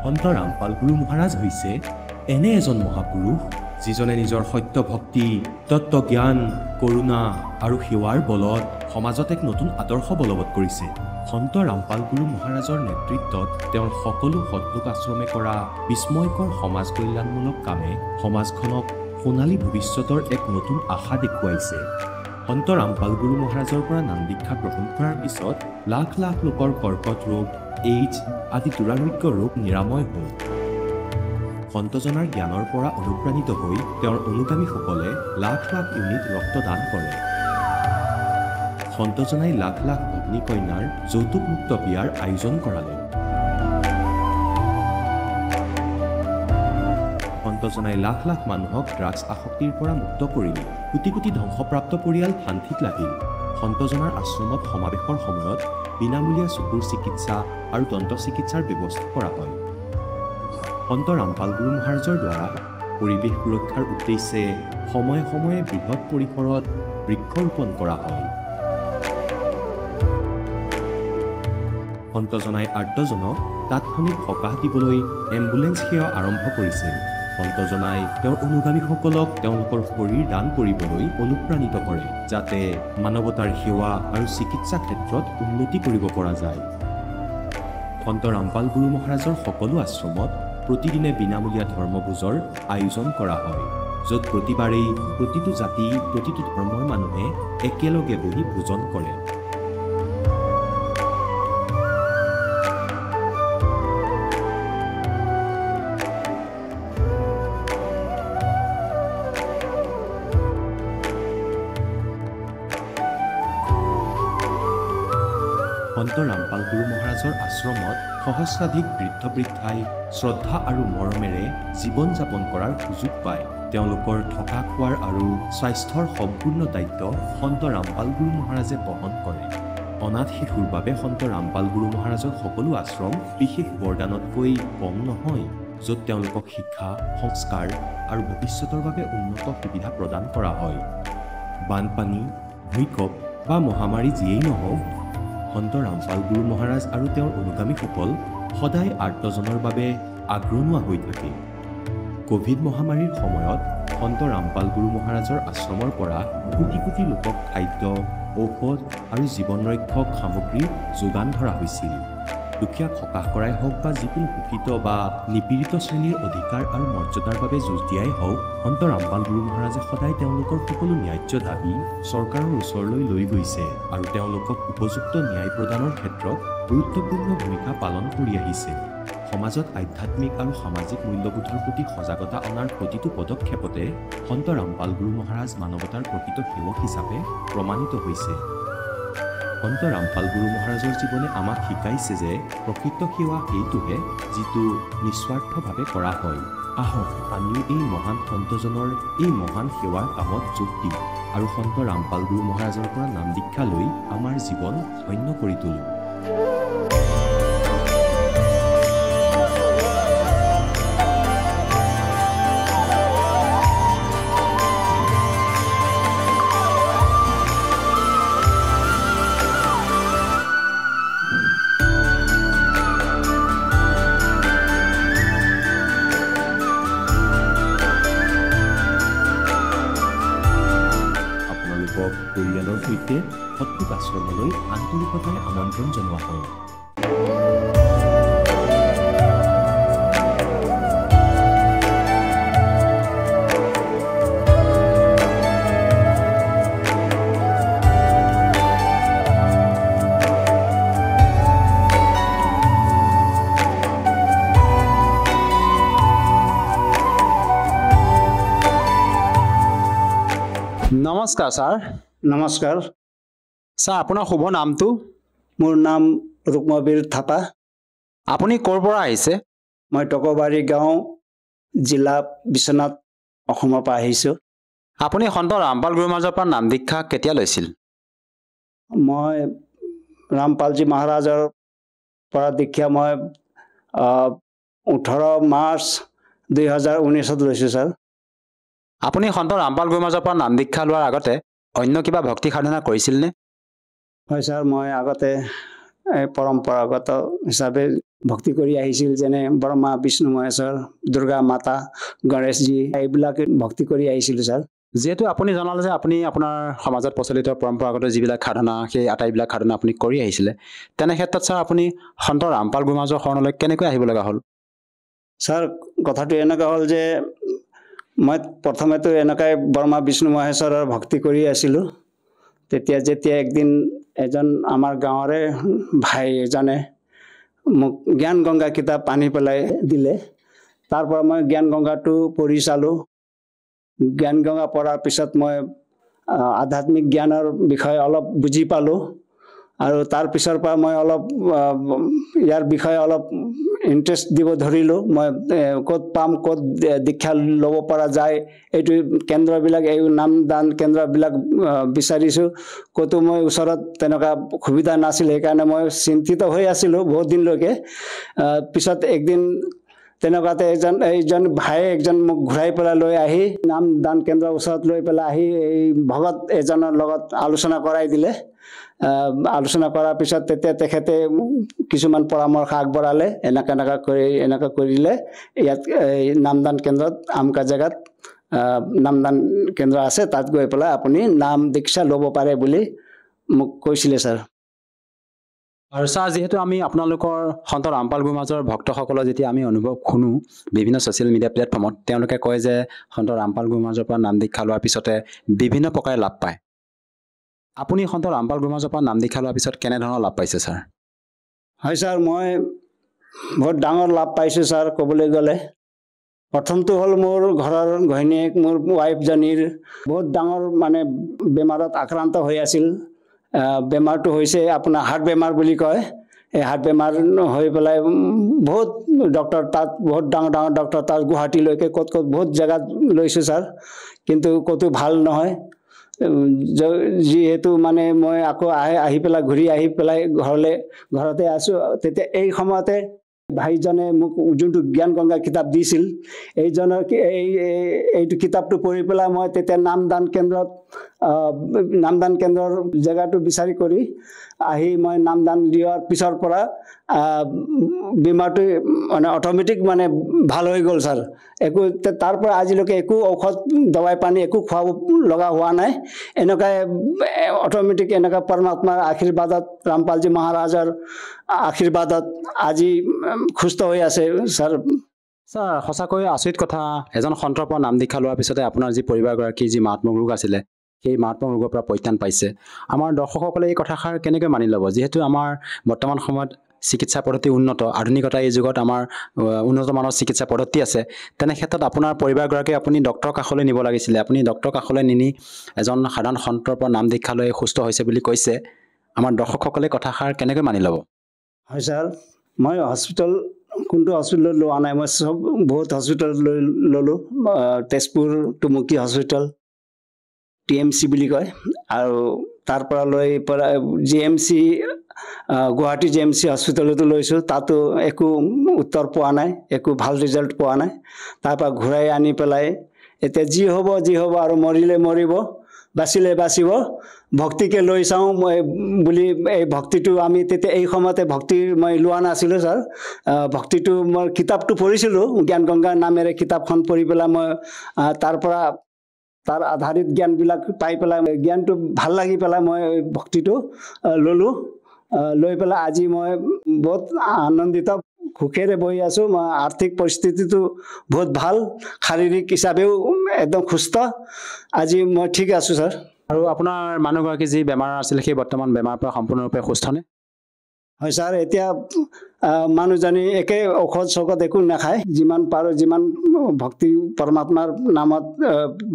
সন্ত ৰামপাল গুৰু মহাৰাজ হৈছে এনে এজন মহাপুৰুষ যিজনে নিজৰ সত্য ভক্তি, তত্ত্বজ্ঞান, কৰোণা আৰু সেৱাৰ বলত সমাজত এক নতুন আদৰ্শ বলবৎ কৰিছে। সন্ত ৰামপাল গুৰু মহাৰাজৰ নেতৃত্বত তেওঁৰ সকলো সৎলোক আশ্ৰমে কৰা বিস্ময়কৰ সমাজ কল্যাণমূলক কামে সমাজখনক সোণালী ভৱিষ্যতৰ এক নতুন আশা দেখুৱাইছে। সন্ত ৰামপাল গুৰু মহাৰাজৰ পৰা নাম দীক্ষা গ্ৰহণ কৰাৰ পিছত লাখ লাখ লোকৰ কৰ্কট ৰোগ, এইডছ আদি দুৰাৰোগ্য ৰোগ নিৰাময় হ'ল। সন্তজনাৰ জ্ঞানৰ পৰা অনুপ্ৰাণিত হৈ তেওঁৰ অনুগামীসকলে লাখ লাখ ইউনিট ৰক্তদান কৰে। সন্তজনাই লাখ লাখ ভগ্নী কন্যাৰ যৌতুকমুক্ত বিয়াৰ আয়োজন কৰালে। সন্তজনাই লাখ লাখ মানুহক ড্ৰাগছ আসক্তিৰ পৰা মুক্ত কৰিলে। কোটি কোটি ধ্বংসপ্ৰাপ্ত পৰিয়াল শান্তিত লাগিল। সন্তজনাৰ আশ্ৰমত সমাৱেশৰ সময়ত বিনামূলীয়া চকুৰ চিকিৎসা আৰু দন্ত চিকিৎসাৰ ব্যৱস্থা কৰা হয়। সন্ত ৰামপাল গুৰু মহাৰাজৰ দ্বাৰা পৰিৱেশ সুৰক্ষাৰ উদ্দেশ্যে সময়ে সময়ে বৃহৎ পৰিসৰত বৃক্ষৰোপণ কৰা হয়। সন্তজনাই আৰ্তজনক তাৎক্ষণিক সকাহ দিবলৈ এম্বুলেন্স সেৱা আৰম্ভ কৰিছিল। সন্তজনাই তেওঁৰ অনুগামীসকলক তেওঁলোকৰ শৰীৰ দান কৰিবলৈ অনুপ্ৰাণিত কৰে, যাতে মানৱতাৰ সেৱা আৰু চিকিৎসা ক্ষেত্ৰত উন্নতি কৰিব পৰা যায়। সন্ত ৰামপাল গুৰু মহাৰাজৰ সকলো আশ্ৰমত প্ৰতিদিনে বিনামূলীয়া ধৰ্মভোজৰ আয়োজন কৰা হয়, য'ত প্ৰতিবাৰেই প্ৰতিটো জাতি, প্ৰতিটো ধৰ্মৰ মানুহে একেলগে বহি ভোজন কৰে। সন্ত ৰামপাল গুৰু মহাৰাজৰ আশ্ৰমত সহস্ৰাধিক বৃদ্ধ বৃদ্ধাই শ্ৰদ্ধা আৰু মৰমেৰে জীৱন যাপন কৰাৰ সুযোগ পায়। তেওঁলোকৰ থকা খোৱাৰ আৰু স্বাস্থ্যৰ সম্পূৰ্ণ দায়িত্ব সন্ত ৰামপাল গুৰু মহাৰাজে বহন কৰে। অনাথ শিশুৰ বাবে সন্ত ৰামপাল গুৰু মহাৰাজৰ সকলো আশ্ৰম বিশেষ বৰদানতকৈ কম নহয়, য'ত তেওঁলোকক শিক্ষা, সংস্কাৰ আৰু ভৱিষ্যতৰ বাবে উন্নত সুবিধা প্ৰদান কৰা হয়। বানপানী, ভূমিকম্প বা মহামাৰী যিয়েই নহওক, সন্ত ৰামপাল গুৰু মহাৰাজ আৰু তেওঁৰ অনুগামীসকল সদায় আৰ্তজনৰ বাবে আগ্ৰহী হৈ থাকে। কোভিড মহামাৰীৰ সময়ত সন্ত ৰামপাল গুৰু মহাৰাজৰ আশ্ৰমৰ পৰা কোটি কোটি লোকক খাদ্য, ঔষধ আৰু জীৱন ৰক্ষক সামগ্ৰী যোগান ধৰা হৈছিল। দুখীয়াক সকাহ কৰাই হওক বা যিকোনো শোষিত বা নিপীড়িত শ্ৰেণীৰ অধিকাৰ আৰু মৰ্যাদাৰ বাবে যুঁজ দিয়াই হওক, সন্ত ৰামপাল গুৰু মহাৰাজে সদায় তেওঁলোকৰ সকলো ন্যায্য দাবী চৰকাৰৰ ওচৰলৈ লৈ গৈছে আৰু তেওঁলোকক উপযুক্ত ন্যায় প্ৰদানৰ ক্ষেত্ৰত গুৰুত্বপূৰ্ণ ভূমিকা পালন কৰি আহিছে। সমাজত আধ্যাত্মিক আৰু সামাজিক মূল্যবোধৰ প্ৰতি সজাগতা অনাৰ প্ৰতিটো পদক্ষেপতে সন্ত ৰামপাল গুৰু মহাৰাজ মানৱতাৰ প্ৰকৃত সেৱক হিচাপে প্ৰমাণিত হৈছে। সন্ত ৰামপাল গুৰু মহাৰাজৰ জীৱনে আমাক শিকাইছে যে প্ৰকৃত সেৱা সেইটোহে যিটো নিস্বাৰ্থভাৱে কৰা হয়। আহক আমিও এই মহান সন্তজনৰ এই মহান সেৱাৰ কামত যোগ দিওঁ আৰু সন্ত ৰামপাল গুৰু মহাৰাজৰ পৰা নাম দীক্ষা লৈ আমাৰ জীৱন ধন্য কৰি তোলোঁ। পৰিয়ালৰ সৈতে সৎলোক আশ্ৰমলৈ আন্তৰিকতাৰে আমন্ত্ৰণ জনোৱা হয়। নমস্কাৰ ছাৰ। নমস্কাৰ ছাৰ, আপোনাৰ শুভ নামটো? মোৰ নাম ৰুক্মবীৰ থাপা। আপুনি ক'ৰ পৰা আহিছে? মই টকবাৰী গাঁও, জিলা বিশ্বনাথ, অসমৰ পৰা আহিছোঁ। আপুনি সন্ত ৰামপাল গুৰু মহাৰাজৰ পৰা নাম দীক্ষা কেতিয়া লৈছিল? মই ৰামপালজী মহাৰাজৰ পৰা দীক্ষা মই 18 মাৰ্চ 2019 লৈছোঁ ছাৰ। আপুনি সন্ত ৰামপাল গুৰু মহাৰাজৰ পৰা নাম দীক্ষা লোৱাৰ আগতে অন্য কিবা ভক্তি সাধনা কৰিছিলনে? হয় ছাৰ, মই আগতে পৰম্পৰাগত হিচাপে ভক্তি কৰি আহিছিল, যেনে ব্ৰহ্মা, বিষ্ণু, মহেশ্বৰ, দুৰ্গা মাতা, গণেশজী, এইবিলাক ভক্তি কৰি আহিছিলোঁ ছাৰ। যিহেতু আপুনি জনালে যে আপুনি আপোনাৰ সমাজত প্ৰচলিত পৰম্পৰাগত যিবিলাক সাধনা, সেই আটাইবিলাক সাধনা আপুনি কৰি আহিছিলে, তেনে ক্ষেত্ৰত ছাৰ আপুনি সন্ত ৰামপাল গুৰুমহাৰাজৰ শৰণলৈ কেনেকৈ আহিব লগা হ'ল? ছাৰ, কথাটো এনেকুৱা হ'ল যে মই প্ৰথমেতো এনেকুৱাই ব্ৰহ্মা, বিষ্ণু, মহেশ্বৰৰ ভক্তি কৰি আছিলোঁ। যেতিয়া একদিন এজন আমাৰ গাঁৱৰে ভাই এজনে মোক জ্ঞান গংগা কিতাপ আনি পেলাই দিলে। তাৰ পৰা মই জ্ঞান গংগাটো পঢ়ি চালোঁ। জ্ঞান গংগা পঢ়াৰ পিছত মই আধ্যাত্মিক জ্ঞানৰ বিষয়ে অলপ বুজি পালোঁ, আৰু তাৰ পিছৰ পৰা মই অলপ ইয়াৰ বিষয়ে অলপ ইণ্টাৰেষ্ট দিব ধৰিলোঁ। মই ক'ত পাম, ক'ত দীক্ষা ল'ব পৰা যায়, এইটো কেন্দ্ৰবিলাক, এই নামদান কেন্দ্ৰবিলাক বিচাৰিছোঁ। ক'তো মই ওচৰত তেনেকুৱা সুবিধা নাছিল, সেইকাৰণে মই চিন্তিত হৈ আছিলোঁ বহুত দিনলৈকে। পিছত একদিন তেনেকুৱাতে এইজন ভাই একজন মোক ঘূৰাই পেলাই লৈ আহি নামদান কেন্দ্ৰৰ ওচৰত লৈ পেলাই আহি এই ভগত এজনৰ লগত আলোচনা কৰাই দিলে। আলোচনা কৰাৰ পিছত তেতিয়া তেখেতে কিছুমান পৰামৰ্শ আগবঢ়ালে, এনেকৈ কৰিলে ইয়াত নামদান কেন্দ্ৰত আমকা জেগাত নামদান কেন্দ্ৰ আছে, তাত গৈ পেলাই আপুনি নাম দীক্ষা ল'ব পাৰে বুলি মোক কৈছিলে ছাৰ। আৰু ছাৰ, যিহেতু আমি আপোনালোকৰ সন্ত ৰামপাল গুৰুমহাৰাজৰ ভক্তসকলৰ যেতিয়া আমি অনুভৱ শুনো বিভিন্ন ছ'চিয়েল মিডিয়া প্লেটফৰ্মত, তেওঁলোকে কয় যে সন্ত ৰামপাল গুৰুমহাৰাজৰ পৰা নাম দীক্ষা লোৱাৰ পিছতে বিভিন্ন প্ৰকাৰে লাভ পায়। আপুনি সন্ত ৰামপাল গুৰুমহাৰাজৰ পৰা নাম দীক্ষা লোৱাৰ পিছত কেনেধৰণৰ লাভ পাইছে ছাৰ? হয় ছাৰ, মই বহুত ডাঙৰ লাভ পাইছোঁ ছাৰ। ক'বলৈ গ'লে প্ৰথমটো হ'ল মোৰ ঘৰৰ ঘৈণীয়েক, মোৰ ৱাইফজনীৰ বহুত ডাঙৰ বেমাৰত আক্ৰান্ত হৈ আছিল। বেমাৰটো হৈছে আপোনাৰ হাৰ্ট বেমাৰ বুলি কয়। এই হাৰ্ট বেমাৰ হৈ পেলাই বহুত ডক্টৰ তাত, বহুত ডাঙৰ ডাঙৰ ডক্টৰ তাত, গুৱাহাটীলৈকে ক'ত বহুত জেগাত লৈছোঁ ছাৰ, কিন্তু ক'তো ভাল নহয়। যিহেতু মই আকৌ আহি পেলাই ঘূৰি আহি পেলাই ঘৰতে আছোঁ, তেতিয়া এই সময়তে ভাইজনে মোক যোনটো জ্ঞান গংগা কিতাপ দিছিল, এইটো কিতাপটো পঢ়ি পেলাই মই তেতিয়া নামদান কেন্দ্ৰৰ জেগাটো বিচাৰি কৰি আহি মই নামদান দিয়াৰ পিছৰ পৰা বেমাৰটো অট'মেটিক ভাল হৈ গ'ল ছাৰ। তাৰ পৰা আজিলৈকে একো ঔষধ দৱাই পানী একো খুৱাব লগা হোৱা নাই। এনেকুৱাই অট'মেটিক এনেকুৱা পৰমাত্মাৰ আশীৰ্বাদত, ৰামপালজী মহাৰাজৰ আশীৰ্বাদত আজি সুস্থ হৈ আছে ছাৰ। ছাৰ, সঁচাকৈ আচৰিত কথা, এজন সন্তৰ পৰা নাম দীক্ষা লোৱাৰ পিছতে আপোনাৰ যি পৰিবাৰগৰাকীৰ যি মাৰাত্মক ৰোগ আছিলে, সেই মাৰাত্মক ৰোগৰ পৰা পৰিত্ৰাণ পাইছে। আমাৰ দৰ্শকসকলে এই কথাষাৰ কেনেকৈ মানি ল'ব? যিহেতু আমাৰ বৰ্তমান সময়ত চিকিৎসা পদ্ধতি উন্নত, আধুনিকতা এই যুগত আমাৰ উন্নত মানৰ চিকিৎসা পদ্ধতি আছে, তেনে ক্ষেত্ৰত আপোনাৰ পৰিবাৰগৰাকীক আপুনি ডক্টৰৰ কাষলৈ নিব লাগিছিলে। আপুনি ডক্টৰৰ কাষলৈ নিনি এজন সাধাৰণ সন্তৰ পৰা নাম দীক্ষা লৈ সুস্থ হৈছে বুলি কৈছে, আমাৰ দৰ্শকসকলে কথাষাৰ কেনেকৈ মানি ল'ব? হয় ছাৰ, মই কোনটো হস্পিটেলত লোৱা নাই, মই বহুত হস্পিটেলত ল'লোঁ। তেজপুৰ টুমুকী হস্পিটেল, TMC বুলি কয়, আৰু তাৰ পৰা লৈ পেলাই GMC, গুৱাহাটী GMC হস্পিটেলতো লৈছোঁ। তাতো একো উত্তৰ পোৱা নাই, একো ভাল ৰিজাল্ট পোৱা নাই। তাৰ পৰা ঘূৰাই আনি পেলাই এতিয়া যি হ'ব আৰু মৰিলে মৰিব, বাচিলে বাচিব, ভক্তিকে লৈ চাওঁ মই বুলি এই ভক্তিটো আমি তেতিয়া এই সময়তে মই লোৱা নাছিলোঁ ছাৰ। ভক্তিটো মই কিতাপটো পঢ়িছিলোঁ, জ্ঞান গংগা নামেৰে কিতাপখন পঢ়ি পেলাই মই তাৰ আধাৰিত জ্ঞানবিলাক পাই পেলাই জ্ঞানটো ভাল লাগি পেলাই মই ভক্তিটো ল'লোঁ। লৈ পেলাই আজি মই বহুত আনন্দিত, সুখেৰে বহি আছোঁ। মই আৰ্থিক পৰিস্থিতিটো বহুত ভাল, শাৰীৰিক হিচাপেও একদম সুস্থ। আজি মই ঠিক আছোঁ ছাৰ। আৰু আপোনাৰ মানুহগৰাকী যি বেমাৰ আছিলে, সেই বৰ্তমান বেমাৰৰ পৰা সম্পূৰ্ণৰূপে সুস্থনে? হয় ছাৰ, এতিয়া মানুহজনী একে ঔষধ একো নাখায়। যিমান পাৰোঁ, যিমান ভক্তি পৰমাত্মাৰ নামত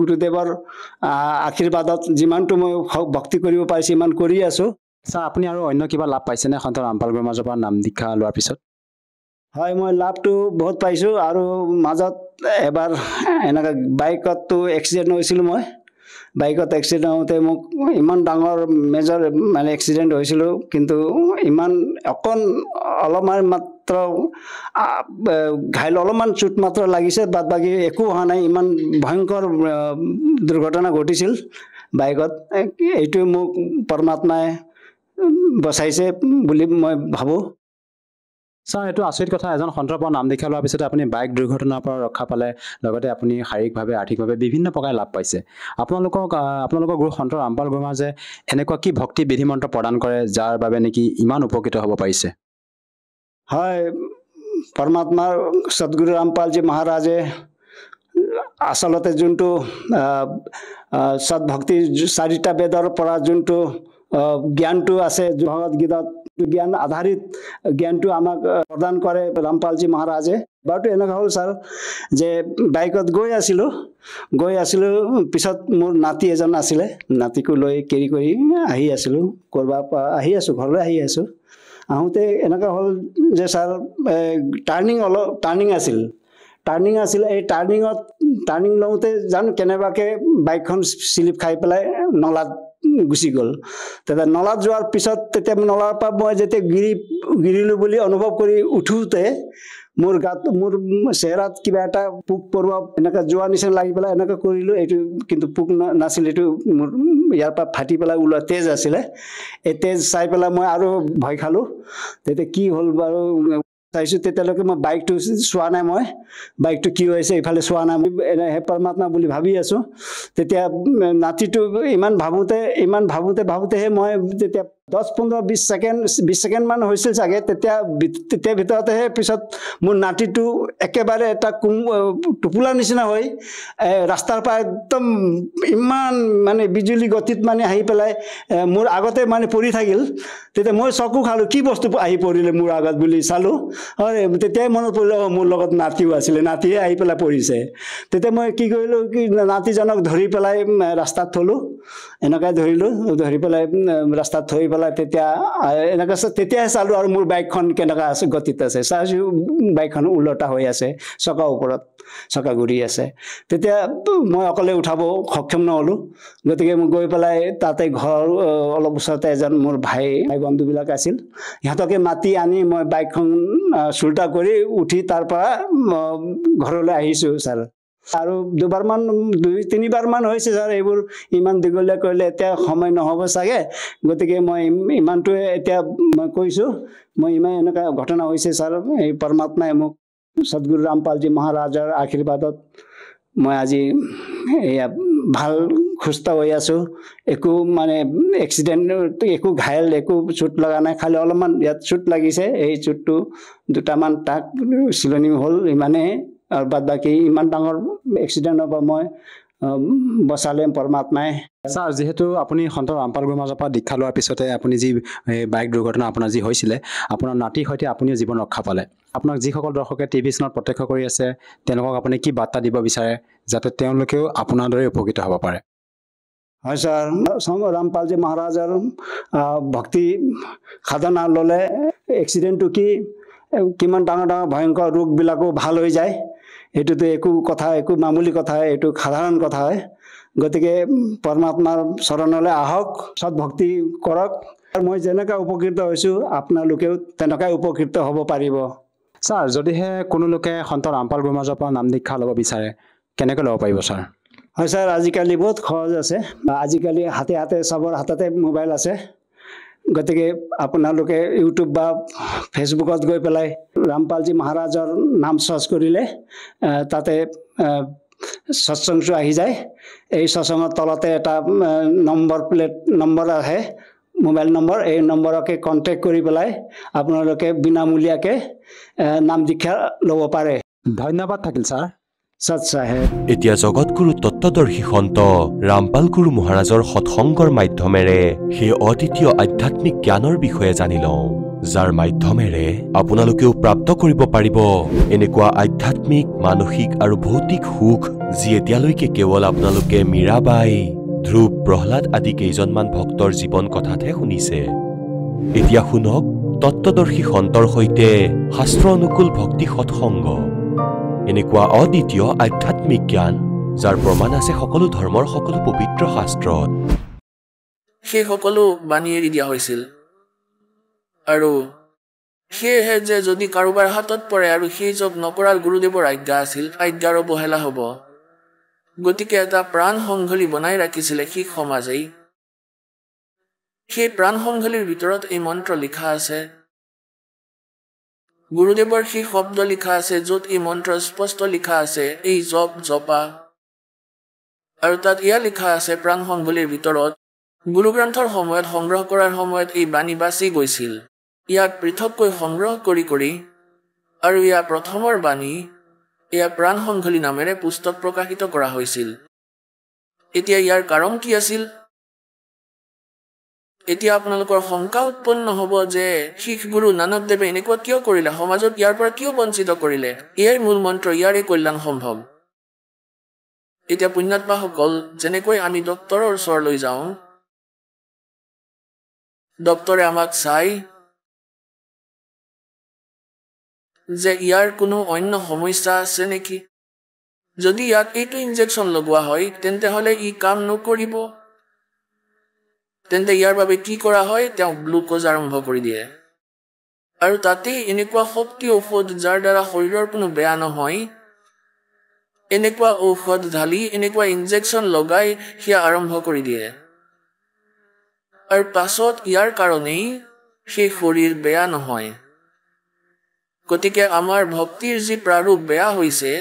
গুৰুদেৱৰ আশীৰ্বাদত যিমানটো মই ভক্তি কৰিব পাৰিছোঁ সিমান কৰি আছোঁ। ছাৰ, আপুনি আৰু অন্য কিবা লাভ পাইছেনে সন্ত ৰামপাল গুৰুমহাৰাজৰ পৰা নাম দীক্ষা লোৱাৰ পিছত? হয়, মই লাভটো বহুত পাইছোঁ। আৰু মাজত এবাৰ এনেকৈ বাইকতো এক্সিডেণ্ট হৈছিলোঁ। মই বাইকত এক্সিডেণ্ট হওঁতে মোক ইমান ডাঙৰ মেজৰ এক্সিডেণ্ট হৈছিলোঁ, কিন্তু অলপমান মাত্ৰ ঘাইল, অলপমান চুট মাত্ৰ লাগিছে, বাদ বাকী একো হোৱা নাই। ইমান ভয়ংকৰ দুৰ্ঘটনা ঘটিছিল বাইকত। এইটো মোক পৰমাত্মাই বচাইছে বুলি মই ভাবোঁ। ছাৰ এইটো আচৰিত কথা এজন সন্ত্ৰাসৰ নাম দীক্ষা লোৱাৰ পিছতে আপুনি বাইক দুৰ্ঘটনাৰ পৰা ৰক্ষা পালে লগতে আপুনি শাৰীৰিকভাৱে আৰ্থিকভাৱে বিভিন্ন প্ৰকাৰে লাভ পাইছে আপোনালোকৰ গুৰু সন্ত ৰামপাল গুৰুমহাৰাজে এনেকুৱা কি ভক্তি বিধি মন্ত্ৰ প্ৰদান কৰে যাৰ বাবে নেকি ইমান উপকৃত হ'ব পাৰিছে হয় পৰমাত্মাৰ সদগুৰু ৰামপালজী মহাৰাজে আচলতে যোনটো সৎভক্তি চাৰিটা বেদৰ পৰা যোনটো জ্ঞানটো আছে ভগৱদ গীতাত জ্ঞান আধাৰিত জ্ঞানটো আমাক প্ৰদান কৰে ৰামপালজী মহাৰাজে বাৰটো এনেকুৱা হ'ল ছাৰ যে বাইকত গৈ আছিলোঁ পিছত মোৰ নাতি এজন আছিলে নাতিকো লৈ কেৰি কৰি আহি আছিলোঁ ক'ৰবাৰ পৰা আহি আছোঁ ঘৰলৈ আহি আছোঁ আহোঁতে এনেকুৱা হ'ল যে ছাৰ টাৰ্ণিং আছিল এই টাৰ্ণিং লওঁতে জানো কেনেবাকৈ বাইকখন স্লিপ খাই পেলাই নলাত গুচি গ'ল তেতিয়া নলাত যোৱাৰ পিছত তেতিয়া নলাৰ পৰা মই যেতিয়া গিৰিলোঁ বুলি অনুভৱ কৰি উঠোঁতে মোৰ চেহেৰাত কিবা এটা পোক পৰুৱা এনেকৈ যোৱা নিচিনা লাগি পেলাই এনেকৈ কৰিলোঁ এইটো কিন্তু পোক নাছিল এইটো মোৰ ইয়াৰ পৰা ফাটি পেলাই ওলোৱা তেজ আছিলে এই তেজ চাই পেলাই মই আৰু ভয় খালোঁ তেতিয়া কি হ'ল বাৰু চাইছোঁ তেতিয়ালৈকে মই বাইকটো চোৱা নাই বাইকটো কি হৈছে ইফালে চোৱা নাই হে পৰমাত্মা বুলি ভাবি আছোঁ তেতিয়া নাতিটো ইমান ভাবোঁতেহে মই তেতিয়া 10-15-20 ছেকেণ্ড মান হৈছিল চাগে তেতিয়া ভিতৰতেহে পিছত মোৰ নাতিটো একেবাৰে এটা টোপোলা নিচিনা হৈ ৰাস্তাৰ পৰা একদম ইমান মানে বিজুলী গতিত মানে আহি পেলাই মোৰ আগতে মানে পৰি থাকিল তেতিয়া মই চকু খালোঁ কি বস্তু আহি পৰিলে মোৰ আগত বুলি চালোঁ তেতিয়াই মনত পৰিলে মোৰ লগত নাতিও আছিলে নাতিয়ে আহি পেলাই পৰিছে তেতিয়া মই কি কৰিলোঁ কি নাতিজনক ধৰি পেলাই ৰাস্তাত থলোঁ এনেকৈ ধৰি পেলাই ৰাস্তাত থৈ পেলাই তেতিয়া এনেকৈ তেতিয়াহে চালোঁ আৰু মোৰ বাইকখন কেনেকুৱা আছে গতিত আছে চাইছোঁ বাইকখন ওলটা হৈ আছে চকা ঘূৰি আছে তেতিয়া মই অকলে উঠাব সক্ষম নহ'লোঁ গতিকে মই গৈ পেলাই তাতে ঘৰ অলপ ওচৰতে এজন মোৰ ভাই বন্ধুবিলাক আছিল সিহঁতকে মাতি আনি মই বাইকখন চুল্টা কৰি উঠি তাৰ পৰা ঘৰলৈ আহিছোঁ ছাৰ আৰু 2-3বাৰমান হৈছে ছাৰ এইবোৰ ইমান দীঘলীয়া কৰিলে এতিয়া সময় নহ'ব চাগে গতিকে মই ইমানটোৱে এতিয়া মই কৈছোঁ মই ইমান এনেকুৱা ঘটনা হৈছে ছাৰ এই পৰমাত্মাই মোক সদগুৰু ৰামপালজী মহাৰাজৰ আশীৰ্বাদত মই আজি এয়া ভাল সুস্থ হৈ আছোঁ একো মানে এক্সিডেণ্ট একো ঘাইল একো চোট লগা নাই খালি অলপমান ইয়াত চোট লাগিছে এই চোটটো দুটামান টাক চিলনি হ'ল ইমানেই আৰু বাদ বাকী ইমান ডাঙৰ এক্সিডেণ্টৰ পৰা মই বচালে পৰমাত্মাই ছাৰ যিহেতু আপুনি সন্ত ৰামপাল গুৰুমহাৰাজৰ পৰা দীক্ষা লোৱাৰ পিছতে আপুনি যি বাইক দুৰ্ঘটনা আপোনাৰ যি হৈছিলে আপোনাৰ নাতিৰ সৈতে আপুনিও জীৱন ৰক্ষা পালে আপোনাক যিসকল দৰ্শকে টিভি-চেনেলত প্ৰত্যক্ষ কৰি আছে তেওঁলোকক আপুনি কি বাৰ্তা দিব বিচাৰে যাতে তেওঁলোকেও আপোনাৰ দৰে উপকৃত হ'ব পাৰে হয় ছাৰ ৰামপালজী মহাৰাজৰ ভক্তি সাধনা ল'লে এক্সিডেণ্টটো কিমান ডাঙৰ ভয়ংকৰ ৰোগবিলাকো ভাল হৈ যায় এইটোতো একো মামুলি কথা এইটো সাধাৰণ কথা হয় গতিকে পৰমাত্মাৰ চৰণলৈ আহক সৎভক্তি কৰক মই যেনেকৈ উপকৃত হৈছোঁ আপোনালোকেও তেনেকৈ উপকৃত হ'ব পাৰিব ছাৰ যদিহে কোনো লোকে সন্ত ৰামপাল গুৰুমহাৰাজৰ পৰা নাম দীক্ষা ল'ব বিচাৰে কেনেকৈ ল'ব পাৰিব ছাৰ হয় ছাৰ আজিকালি বহুত সহজ আছে আজিকালি হাতে চবৰ হাততে মোবাইল আছে গতিকে আপোনালোকে ইউটিউব বা ফেচবুকত গৈ পেলাই ৰামপালজী মহাৰাজৰ নাম চাৰ্চ কৰিলে তাতে সৎসংগটো আহি যায় এই সৎসংগৰ তলতে এটা নম্বৰ আহে মোবাইল নম্বৰ এই নম্বৰকে কণ্টেক্ট কৰি পেলাই আপোনালোকে বিনামূলীয়াকৈ নাম দীক্ষা ল'ব পাৰে ধন্যবাদ থাকিল ছাৰ সৎ চাহেব এতিয়া জগতগুৰু তত্ত্বদৰ্শী সন্ত ৰামপাল গুৰু মহাৰাজৰ সৎসংগৰ মাধ্যমেৰে সেই অদ্বিতীয় আধ্যাত্মিক জ্ঞানৰ বিষয়ে জানি লওঁ যাৰ মাধ্যমেৰে আপোনালোকেও প্ৰাপ্ত কৰিব পাৰিব এনেকুৱা আধ্যাত্মিক মানসিক আৰু ভৌতিক সুখ যি এতিয়ালৈকে কেৱল আপোনালোকে মীৰাবাই ধ্ৰুৱ প্ৰহ্লাদ আদি কেইজনমান ভক্তৰ জীৱন কথাতহে শুনিছে এতিয়া শুনক তত্ত্বদৰ্শী সন্তৰ সৈতে শাস্ত্ৰ অনুকূল ভক্তি সৎসংগ এনেকুৱা অদ্বিতীয় আধ্যাত্মিক জ্ঞান যাৰ প্ৰমাণ আছে সকলো ধৰ্মৰ সকলো পবিত্ৰ শাস্ত্ৰত সেই সকলো বাণী এৰি দিয়া হৈছিল আৰু সেয়েহে যে যদি কাৰোবাৰ হাতত পৰে আৰু সেই যোগ নকৰাৰ গুৰুদেৱৰ আজ্ঞা আছিল আজ্ঞাৰ অৱহেলা হ'ব গতিকে এটা প্ৰাণ সংঘলি বনাই ৰাখিছিলে শিখ সমাজেই সেই প্ৰাণ সংঘলিৰ ভিতৰত এই মন্ত্ৰ লিখা আছে গুৰুদেৱৰ সেই শব্দ লিখা আছে, য'ত এই মন্ত্ৰ স্পষ্ট লিখা আছে, এই জপ জপা। আৰু তাত এয়া লিখা আছে প্ৰাণ সংবলিৰ ভিতৰত গুৰুগ্ৰন্থৰ সময়ত সংগ্ৰহ কৰাৰ সময়ত এই বাণী বাচি গৈছিল। ইয়াক পৃথককৈ সংগ্ৰহ কৰি আৰু ইয়াৰ প্ৰথমৰ বাণী এয়া প্ৰাণ সংঘলি নামেৰে পুস্তক প্ৰকাশিত কৰা হৈছিল। এতিয়া ইয়াৰ কাৰণ কি আছিল? এতিয়া আপোনালোকৰ শংকা উৎপন্ন হ'ব যে শিখ গুৰু নানকদেৱে এনেকুৱা কিয় কৰিলে, সমাজক ইয়াৰ পৰা কিয় বঞ্চিত কৰিলে? এয়াই মূল মন্ত্ৰ, ইয়াৰে কল্যাণ সম্ভৱ। এতিয়া পুণ্যাত্মাসকল, যেনেকৈ আমি ডক্তৰৰ ওচৰলৈ যাওঁ, ডক্তৰে আমাক চাই যে ইয়াৰ কোনো অন্য সমস্যা আছে নেকি। যদি ইয়াক এইটো ইনজেকশ্যন লগোৱা হয় তেন্তে হ'লে ই কাম নকৰিব। তেন্তে ইয়াৰ বাবে কি কৰা হয়? তেওঁ গ্লুক'জ আৰম্ভ কৰি দিয়ে। আৰু তাতেই এনেকুৱা শক্তি ঔষধ যাৰ দ্বাৰা শৰীৰৰ কোনো বেয়া নহয়, এনেকুৱা ঔষধ ঢালি এনেকুৱা ইনজেকশ্যন লগাই সেয়া আৰম্ভ কৰি দিয়ে। আৰু পাছত ইয়াৰ কাৰণেই সেই শৰীৰ বেয়া নহয়। গতিকে আমাৰ ভক্তিৰ যি প্ৰাৰূপ বেয়া হৈছে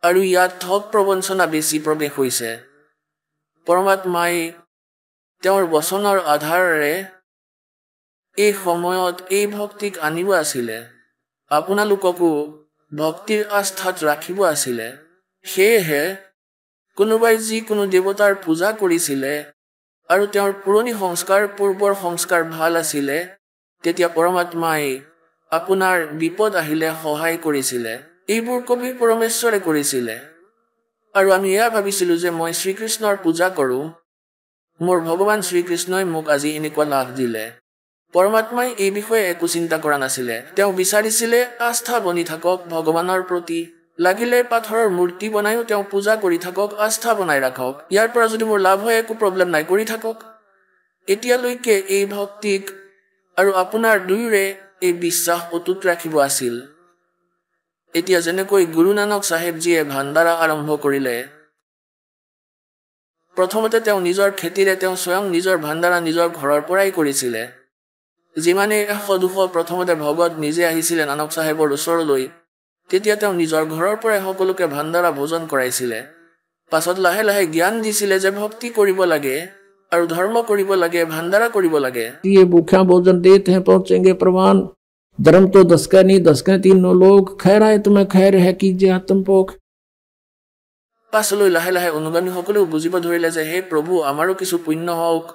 আৰু ইয়াত ঠগ প্ৰবঞ্চনা বেছি প্ৰৱেশ হৈছে। পৰমাত্মাই তেওঁৰ বচনৰ আধাৰেৰে এই সময়ত এই ভক্তিক আনিব আছিলে, আপোনালোককো ভক্তিৰ আস্থাত ৰাখিব আছিলে। সেয়েহে কোনোবাই যিকোনো দেৱতাৰ পূজা কৰিছিলে আৰু তেওঁৰ পুৰণি সংস্কাৰ, পূৰ্বৰ সংস্কাৰ ভাল আছিলে, তেতিয়া পৰমাত্মাই আপোনাৰ বিপদ আহিলে সহায় কৰিছিলে। এইবোৰ কবি পৰমেশ্বৰে কৰিছিলে। আৰু আমি এয়া ভাবিছিলোঁ যে মই শ্ৰীকৃষ্ণৰ পূজা কৰোঁ, মোৰ ভগৱান শ্ৰীকৃষ্ণই মোক আজি এনেকুৱা লাভ দিলে। পৰমাত্মাই এই বিষয়ে একো চিন্তা কৰা নাছিলে। তেওঁ বিচাৰিছিলে আস্থা বনি থাকক ভগৱানৰ প্ৰতি। লাগিলে পাথৰৰ মূৰ্তি বনায়ো তেওঁ পূজা কৰি থাকক, আস্থা বনাই ৰাখক। ইয়াৰ পৰা যদি মোৰ লাভ হয় একো প্ৰব্লেম নাই, কৰি থাকক। এতিয়ালৈকে এই ভক্তিক আৰু আপোনাৰ দুয়োৰে এই বিশ্বাস অটুট ৰাখিব আছিল। এতিয়া যেনেকৈ গুৰু নানক চাহেবজীয়ে ভাণ্ডাৰা আৰম্ভ কৰিলে, প্ৰথমতে তেওঁ নিজৰ খেতিৰে তেওঁ স্বয়ং নিজৰ ভাণ্ডাৰা নিজৰ ঘৰৰ পৰাই কৰিছিলে। যিমানে 100-200 প্ৰথমতে ভগত নিজে আহিছিলে নানক চাহেবৰ ওচৰলৈ, তেতিয়া তেওঁ নিজৰ ঘৰৰ পৰাই সকলোকে ভাণ্ডাৰা ভোজন কৰাইছিলে। পাছত লাহে লাহে জ্ঞান দিছিলে যে ভক্তি কৰিব লাগে আৰু ধৰ্ম কৰিব লাগে, ভাণ্ডাৰা কৰিব লাগে। ये भूखा भोजन देते हैं पहुंचेंगे प्रवान, धर्म तो 10 का नहीं 10 का 3 लोग, खैर आए तुम्हें खैर है कीजिए आत्मपोख। পাছলৈ লাহে লাহে অনুগামীসকলেও বুজিব ধৰিলে যে হে প্ৰভু, আমাৰো কিছু পুণ্য হওক,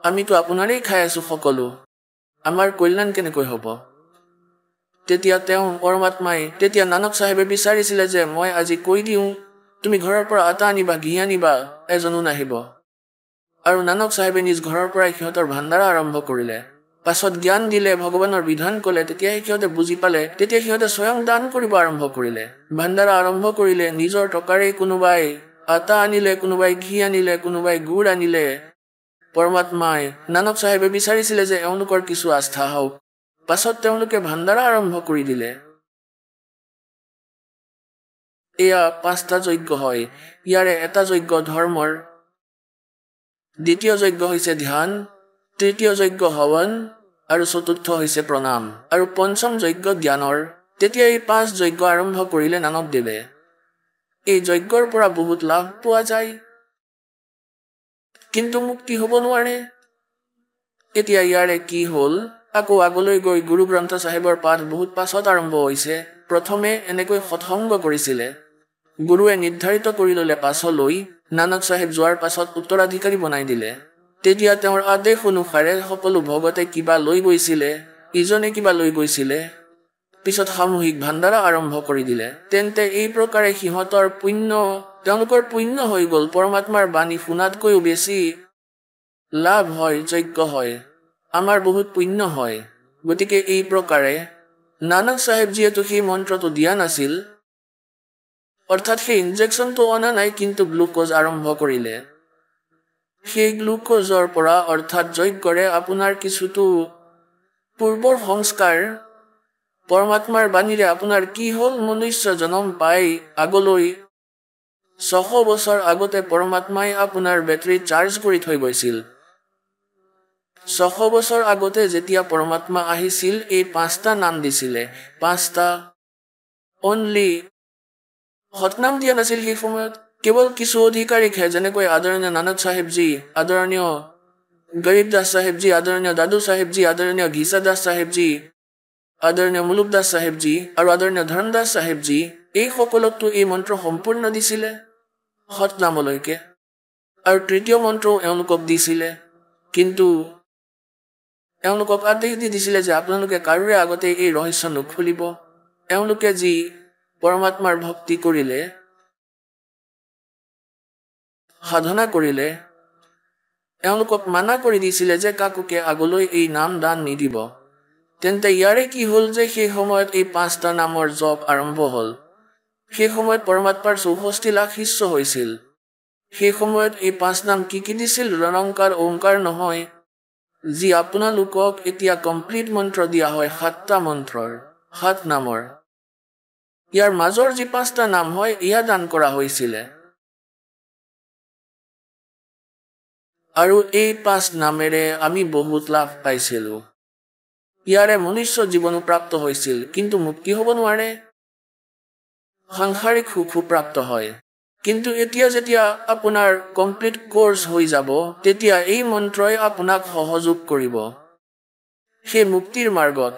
আমিতো আপোনাৰেই খাই আছো সকলো, আমাৰ কল্যাণ কেনেকৈ হ'ব? তেতিয়া তেতিয়া নানক চাহেবে বিচাৰিছিলে যে মই আজি কৈ দিওঁ, তুমি ঘৰৰ পৰা আটা আনিবা, ঘি আনিবা, এজনো নাহিব। আৰু নানক চাহেবে নিজ ঘৰৰ পৰাই সিহঁতৰ ভাণ্ডাৰা আৰম্ভ কৰিলে। পাছত জ্ঞান দিলে, ভগৱানৰ বিধান ক'লে, তেতিয়াহে সিহঁতে বুজি পালে। তেতিয়া সিহঁতে স্বয়ং দান কৰিব আৰম্ভ কৰিলে, ভাণ্ডাৰা আৰম্ভ কৰিলে। নিজৰ টকাৰে কোনোবাই আটা আনিলে, কোনোবাই ঘি আনিলে, কোনোবাই গুড় আনিলে। পৰমাত্মাই নানক চাহেবে বিচাৰিছিলে যে এওঁলোকৰ কিছু আস্থা হওক। পাছত তেওঁলোকে ভাণ্ডাৰা আৰম্ভ কৰি দিলে। এয়া 5টা যজ্ঞ হয়। ইয়াৰে এটা যজ্ঞ ধৰ্মৰ, দ্বিতীয় যজ্ঞ হৈছে ধ্যান, তৃতীয় যজ্ঞ হৱন আৰু চতুৰ্থ হৈছে প্ৰণাম, আৰু পঞ্চম যজ্ঞ জ্ঞানৰ। তেতিয়া এই 5 যজ্ঞ আৰম্ভ কৰিলে নানকদেৱে। এই যজ্ঞৰ পৰা বহুত লাভ পোৱা যায়, কিন্তু মুক্তি হ'ব নোৱাৰে। এতিয়া ইয়াৰে কি হ'ল? আকৌ আগলৈ গৈ গুৰু গ্ৰন্থ চাহেবৰ পাঠ বহুত পাছত আৰম্ভ হৈছে। প্ৰথমে এনেকৈ সৎসংগ কৰিছিলে। গুৰুৱে নিৰ্ধাৰিত কৰি ল'লে পাছলৈ নানক চাহেব যোৱাৰ পাছত উত্তৰাধিকাৰী বনাই দিলে। তেতিয়া তেওঁৰ আদেশ অনুসাৰে সকলো ভগতে কিবা লৈ গৈছিলে, ইজনে কিবা লৈ গৈছিলে। পিছত সামূহিক ভাণ্ডাৰা আৰম্ভ কৰি দিলে। তেন্তে এই প্ৰকাৰে সিহঁতৰ তেওঁলোকৰ পুণ্য হৈ গ'ল। পৰমাত্মাৰ বাণী শুনাতকৈও বেছি লাভ হয়, যজ্ঞ হয়, আমাৰ বহুত পুণ্য হয়। গতিকে এই প্ৰকাৰে নানক চাহেব যিহেতু সেই মন্ত্ৰটো দিয়া নাছিল, অৰ্থাৎ সেই ইনজেকশ্যনটো অনা নাই, কিন্তু গ্লুক'জ আৰম্ভ কৰিলে। সেই গ্লুক'জৰ পৰা অৰ্থাৎ যজ্ঞৰে আপোনাৰ কিছুটো পূৰ্বৰ সংস্কাৰ, পৰমাত্মাৰ বাণীৰে আপোনাৰ কি হ'ল, মনুষ্য জনম পাই আগলৈ 600 বছৰ আগতে পৰমাত্মাই আপোনাৰ বেটাৰী চাৰ্জ কৰি থৈ গৈছিল। 600 বছৰ আগতে যেতিয়া পৰমাত্মা আহিছিল এই 5টা নাম দিছিলে 5টা অনলি হতনাম দিয়া নাছিল সেই সময়ত কেৱল কিছু অধিকাৰীকহে যেনেকৈ আদৰণীয় নানক চাহেবজী আদৰণীয় গৰীব দাস চাহেবজী আদৰণীয় দাদু চাহেবজী আদৰণীয় ঘিচা দাস চাহেবজী আদৰণীয় মুলুক দাস চাহেবজী আৰু আদৰণীয় ধৰণদাস চাহেবজী এই সকলকতো এই মন্ত্ৰ সম্পূৰ্ণ দিছিলে হতনামলৈকে আৰু তৃতীয় মন্ত্ৰও এওঁলোকক দিছিলে কিন্তু এওঁলোকক আদেশ দি দিছিলে যে আপোনালোকে কাৰোৰে আগতে এই ৰহস্য নুখুলিব এওঁলোকে যি পৰমাত্মাৰ ভক্তি কৰিলে সাধনা কৰিলে এওঁলোকক মানা কৰি দিছিলে যে কাকোকে আগলৈ এই নাম দান নিদিব তেন্তে ইয়াৰে কি হ'ল যে সেই সময়ত এই 5টা নামৰ জপ আৰম্ভ হ'ল সেই সময়ত পৰমাত্মাৰ 64 লাখ শিষ্য হৈছিল সেই সময়ত এই 5 নাম কি দিছিল ৰণংকাৰ ওংকাৰ নহয় যি আপোনালোকক এতিয়া কমপ্লিট মন্ত্ৰ দিয়া হয় 7টা মন্ত্ৰৰ 7 নামৰ ইয়াৰ মাজৰ যি 5টা নাম হয় ইয়া দান কৰা হৈছিলে আৰু এই 5 নামেৰে আমি বহুত লাভ পাইছিলোঁ ইয়াৰে মনুষ্য জীৱনো প্ৰাপ্ত হৈছিল কিন্তু মুক্তি হ'ব নোৱাৰে সাংসাৰিক সুখ প্ৰাপ্ত হয় কিন্তু এতিয়া যেতিয়া আপোনাৰ কমপ্লিট কোৰ্স হৈ যাব তেতিয়া এই মন্ত্ৰই আপোনাক সহযোগ কৰিব সেই মুক্তিৰ মাৰ্গত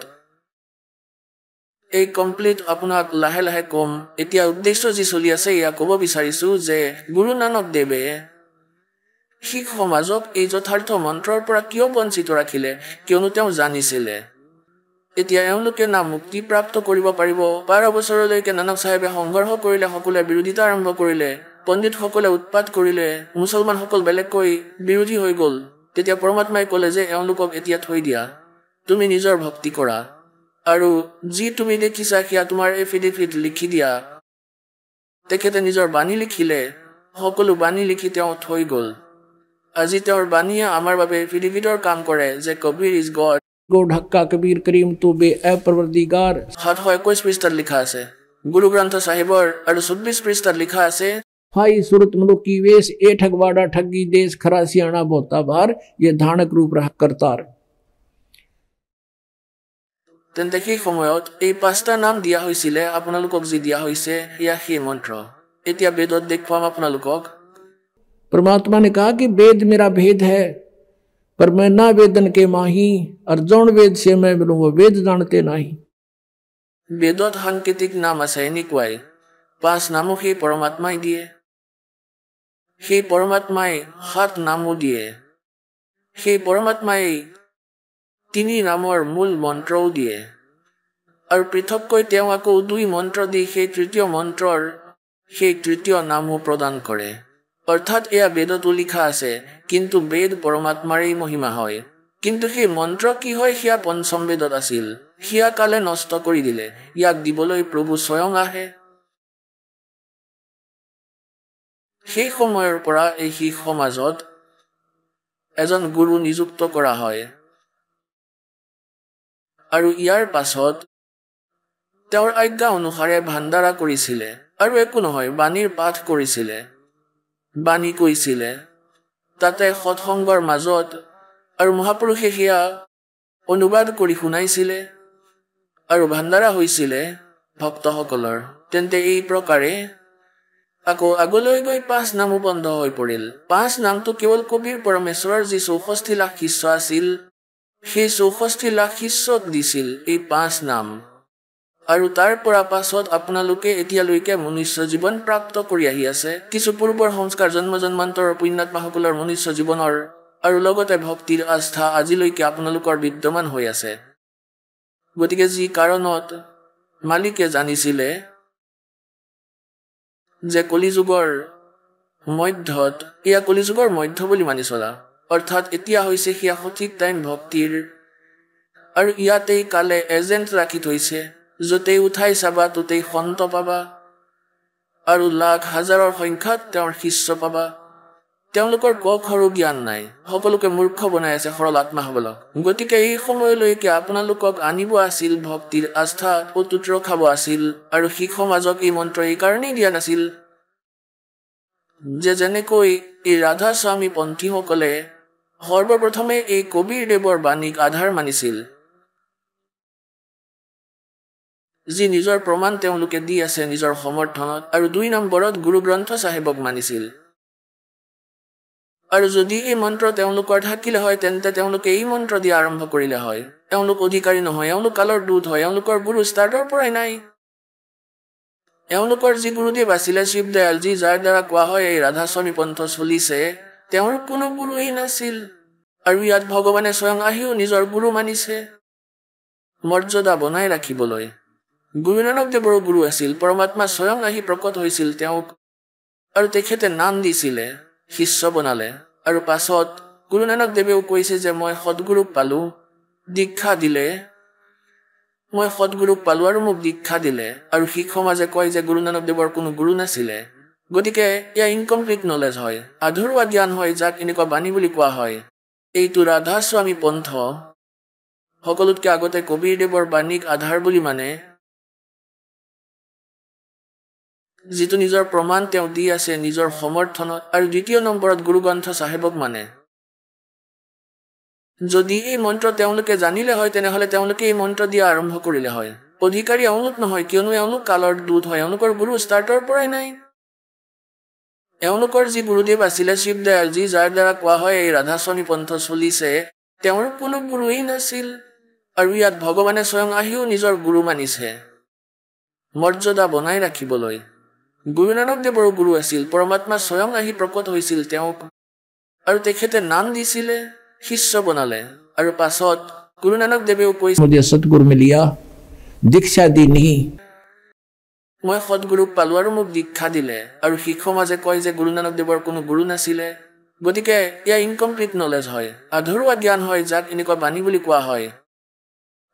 এই কমপ্লিট আপোনাক লাহে লাহে কম এতিয়া উদ্দেশ্য যি চলি আছে ইয়া ক'ব বিচাৰিছো যে গুৰু নানক দেৱে শিখ সমাজক এই যথাৰ্থ মন্ত্ৰৰ পৰা কিয় বঞ্চিত ৰাখিলে কিয়নো তেওঁ জানিছিলে এতিয়া এওঁলোকে না মুক্তি প্ৰাপ্ত কৰিব পাৰিব 12 বছৰলৈকে নানক চাহেবে সংঘৰ্ষ কৰিলে সকলোৱে বিৰোধিতা আৰম্ভ কৰিলে পণ্ডিত সকলে উৎপাত কৰিলে মুছলমান সকল বেলেগকৈ বিৰোধী হৈ গ'ল তেতিয়া পৰমাত্মাই ক'লে যে এওঁলোকক এতিয়া থৈ দিয়া তুমি নিজৰ ভক্তি কৰা আৰু যি তুমি দেখিছা কিয়া তোমাৰ এফিডেভিট লিখি দিয়া তেখেতে নিজৰ বাণী লিখিলে সকলো বাণী লিখি তেওঁ থৈ গ'ল আজি তেওঁৰ বাণীয়ে আমাৰ বাবে এফিডেভিটৰ কাম কৰে যে কবিৰ ইজ গড गो ढक्का कबीर करीम तो बे परवरदिगार 721 পৃষ্ঠাত লিখা আছে গুৰু গ্ৰন্থ সাহিবৰ আৰু 24 পৃষ্ঠাত লিখা আছে हाई सुरत मुलुक की वेश ए ठगवाड़ा ठगी देश खरा सियाणा बोता बार ये धानक रूप रहा करतार তেন্তে সেই সময়ত এই 5টা নাম দিয়া হৈছিলে আপোনালোকক যি দিয়া হৈছে ইয়া সেই মন্ত্ৰ এতিয়া বেদত দেখুৱাম আপোনালোকক परमात्मा ने कहा कि वेद मेरा भेद है पर मैं ना वेदन के माही और जौन वेद से मैं मिलूं वो वेद जानते नहीं বেদত সাংকেতিক নাম আছে এনেকুৱাই 5 নামো সেই পৰমাত্মাই দিয়ে সেই পৰমাত্মাই 7 নামো দিয়ে সেই পৰমাত্মাই 3 নামৰ মূল মন্ত্ৰও দিয়ে আৰু পৃথককৈ তেওঁ আকৌ 2 মন্ত্ৰ দি সেই তৃতীয় মন্ত্ৰৰ সেই তৃতীয় নামও প্ৰদান কৰে অৰ্থাৎ এয়া বেদতো লিখা আছে কিন্তু বেদ পৰমাত্মাৰেই মহিমা হয় কিন্তু সেই মন্ত্ৰ কি হয় হিয়া পঞ্চম বেদত আছিল হিয়া কালে নষ্ট কৰি দিলে ইয়াক দিবলৈ প্ৰভু স্বয়ং আহে সেই সময়ৰ পৰা এই শিখ সমাজত এজন গুৰু নিযুক্ত কৰা হয় আৰু ইয়াৰ পাছত তেওঁৰ আজ্ঞা অনুসাৰে ভাণ্ডাৰা কৰিছিলে আৰু একো নহয় বাণীৰ পাঠ কৰিছিলে বাণী কৈছিলে তাতে সৎসংগৰ মাজত আৰু মহাপুৰুষে হিয়া অনুবাদ কৰি শুনাইছিলে আৰু ভাণ্ডাৰা হৈছিলে ভক্তসকলৰ তেন্তে এই প্ৰকাৰে আকৌ আগলৈ গৈ 5 নামো বন্ধ হৈ পৰিল 5 নামটো কেৱল কবিৰ পৰমেশ্বৰৰ যি 64 লাখ শিষ্য আছিল সেই 64 লাখ শিষ্যক দিছিল এই 5 নাম আৰু তাৰ পৰা পাছত আপোনালোকে এতিয়ালৈকে মনুষ্য জীৱন প্ৰাপ্ত কৰি আহি আছে কিছু পূৰ্বৰ সংস্কাৰ জন্ম জন্মান্তৰৰ পুণ্যাত্মাসকলৰ মনুষ্য জীৱনৰ আৰু লগতে ভক্তিৰ আস্থা আজিলৈকে আপোনালোকৰ বিদ্যমান হৈ আছে গতিকে যি কাৰণত মালিকে জানিছিলে যে কলিযুগৰ মধ্যত এয়া কলিযুগৰ মধ্য বুলি মানি চলা অৰ্থাৎ এতিয়া হৈছে হিয়া সঠিক টাইম ভক্তিৰ আৰু ইয়াতেই কালে এজেণ্ট ৰাখি থৈছে য'তেই উঠাই চাবা ততেই সন্ত পাবা আৰু লাখ হাজাৰৰ সংখ্যাত তেওঁৰ শিষ্য পাবা তেওঁলোকৰ কখৰো জ্ঞান নাই সকলোকে মূৰ্খ বনাই আছে সৰল আত্মাসকলক গতিকে এই সময়লৈকে আপোনালোকক আনিব আছিল ভক্তিৰ আস্থা অটুট ৰখাব আছিল আৰু শিখ সমাজক এই মন্ত্ৰ এই কাৰণেই দিয়া নাছিল যে যেনেকৈ এই ৰাধা স্বামী পন্থীসকলে সৰ্বপ্ৰথমে এই কবিৰদেৱৰ বাণীক আধাৰ মানিছিল, যি নিজৰ প্ৰমাণ তেওঁলোকে দি আছে নিজৰ সমৰ্থনত। আৰু 2 নম্বৰত গুৰু গ্ৰন্থ চাহেবক মানিছিল। আৰু যদি এই মন্ত্ৰ তেওঁলোকৰ থাকিলে হয় তেন্তে তেওঁলোকে এই মন্ত্ৰ দিয়া আৰম্ভ কৰিলে হয়। তেওঁলোক অধিকাৰী নহয়, এওঁলোক কালৰ দূত হয়, এওঁলোকৰ গুৰু ষ্টাৰ্টৰ পৰাই নাই। এওঁলোকৰ যি গুৰুদেৱ আছিলে শিৱদয়াল, যি যাৰ দ্বাৰা কোৱা হয় এই ৰাধাস্বামী পন্থ চলিছে, তেওঁৰ কোনো গুৰুৱেই নাছিল। আৰু ইয়াত ভগৱানে স্বয়ং আহিও নিজৰ গুৰু মানিছে মৰ্যাদা বনাই ৰাখিবলৈ। গুৰু নানক দেৱৰো গুৰু আছিল, পৰমাত্মা স্বয়ং আহি প্ৰকট হৈছিল তেওঁক, আৰু তেখেতে নাম দিছিলে, শিষ্য বনালে। আৰু পাছত গুৰু নানক দেৱেও কৈছে যে মই সদগুৰুক পালো, দীক্ষা দিলে, মই সদগুৰুক পালো আৰু মোক দীক্ষা দিলে। আৰু শিখ সমাজে কয় যে গুৰু নানক দেৱৰ কোনো গুৰু নাছিলে। গতিকে এয়া ইনকমপ্লিট নলেজ হয়, আধৰুৱা জ্ঞান হয়, যাক এনেকুৱা বাণী বুলি কোৱা হয়। এইটো ৰাধাস্বামী পন্থ সকলোতকৈ আগতে কবিৰদেৱৰ বাণীক আধাৰ বুলি মানে, যিটো নিজৰ প্ৰমাণ তেওঁ দি আছে নিজৰ সমৰ্থনত। আৰু 2 নম্বৰত গুৰু গ্ৰন্থ চাহেবক মানে। যদি এই মন্ত্ৰ তেওঁলোকে জানিলে হয় তেনেহলে তেওঁলোকে এই মন্ত্ৰ দিয়া আৰম্ভ কৰিলে হয়। অধিকাৰী এওঁলোক নহয়, কিয়নো এওঁলোক কালৰ দূত হয়, এওঁলোকৰ গুৰু ষ্টাৰ্টৰ পৰাই নাই। এওঁলোকৰ যি গুৰুদেৱ আছিলে শিৱদয়াল, যি যাৰ দ্বাৰা কোৱা হয় এই ৰাধাস্বামী পন্থ চলিছে, তেওঁৰ কোনো গুৰুৱেই নাছিল। আৰু ইয়াত ভগৱানে স্বয়ং আহিও নিজৰ গুৰু মানিছে মৰ্যাদা বনাই ৰাখিবলৈ। গুৰু নানক দেৱৰো গুৰু আছিল, পৰমাত্মা স্বয়ং আহি প্ৰকট হৈছিল তেওঁক, আৰু তেখেতে নাম দিছিলে, শিষ্য বনালে। আৰু পাছত গুৰু নানক দেৱেও কৈছে मुझे सतगुरु में लिया, दीक्षा दी नहीं। মই সদগুৰুক পালো আৰু মোক দীক্ষা দিলে। আৰু শিখ সমাজে কয় যে গুৰু নানক দেৱৰ কোনো গুৰু নাছিলে। গতিকে এয়া ইনকমপ্লিট নলেজ হয়, আধৰুৱা জ্ঞান হয়, যাক এনেকুৱা বাণী বুলি কোৱা হয়।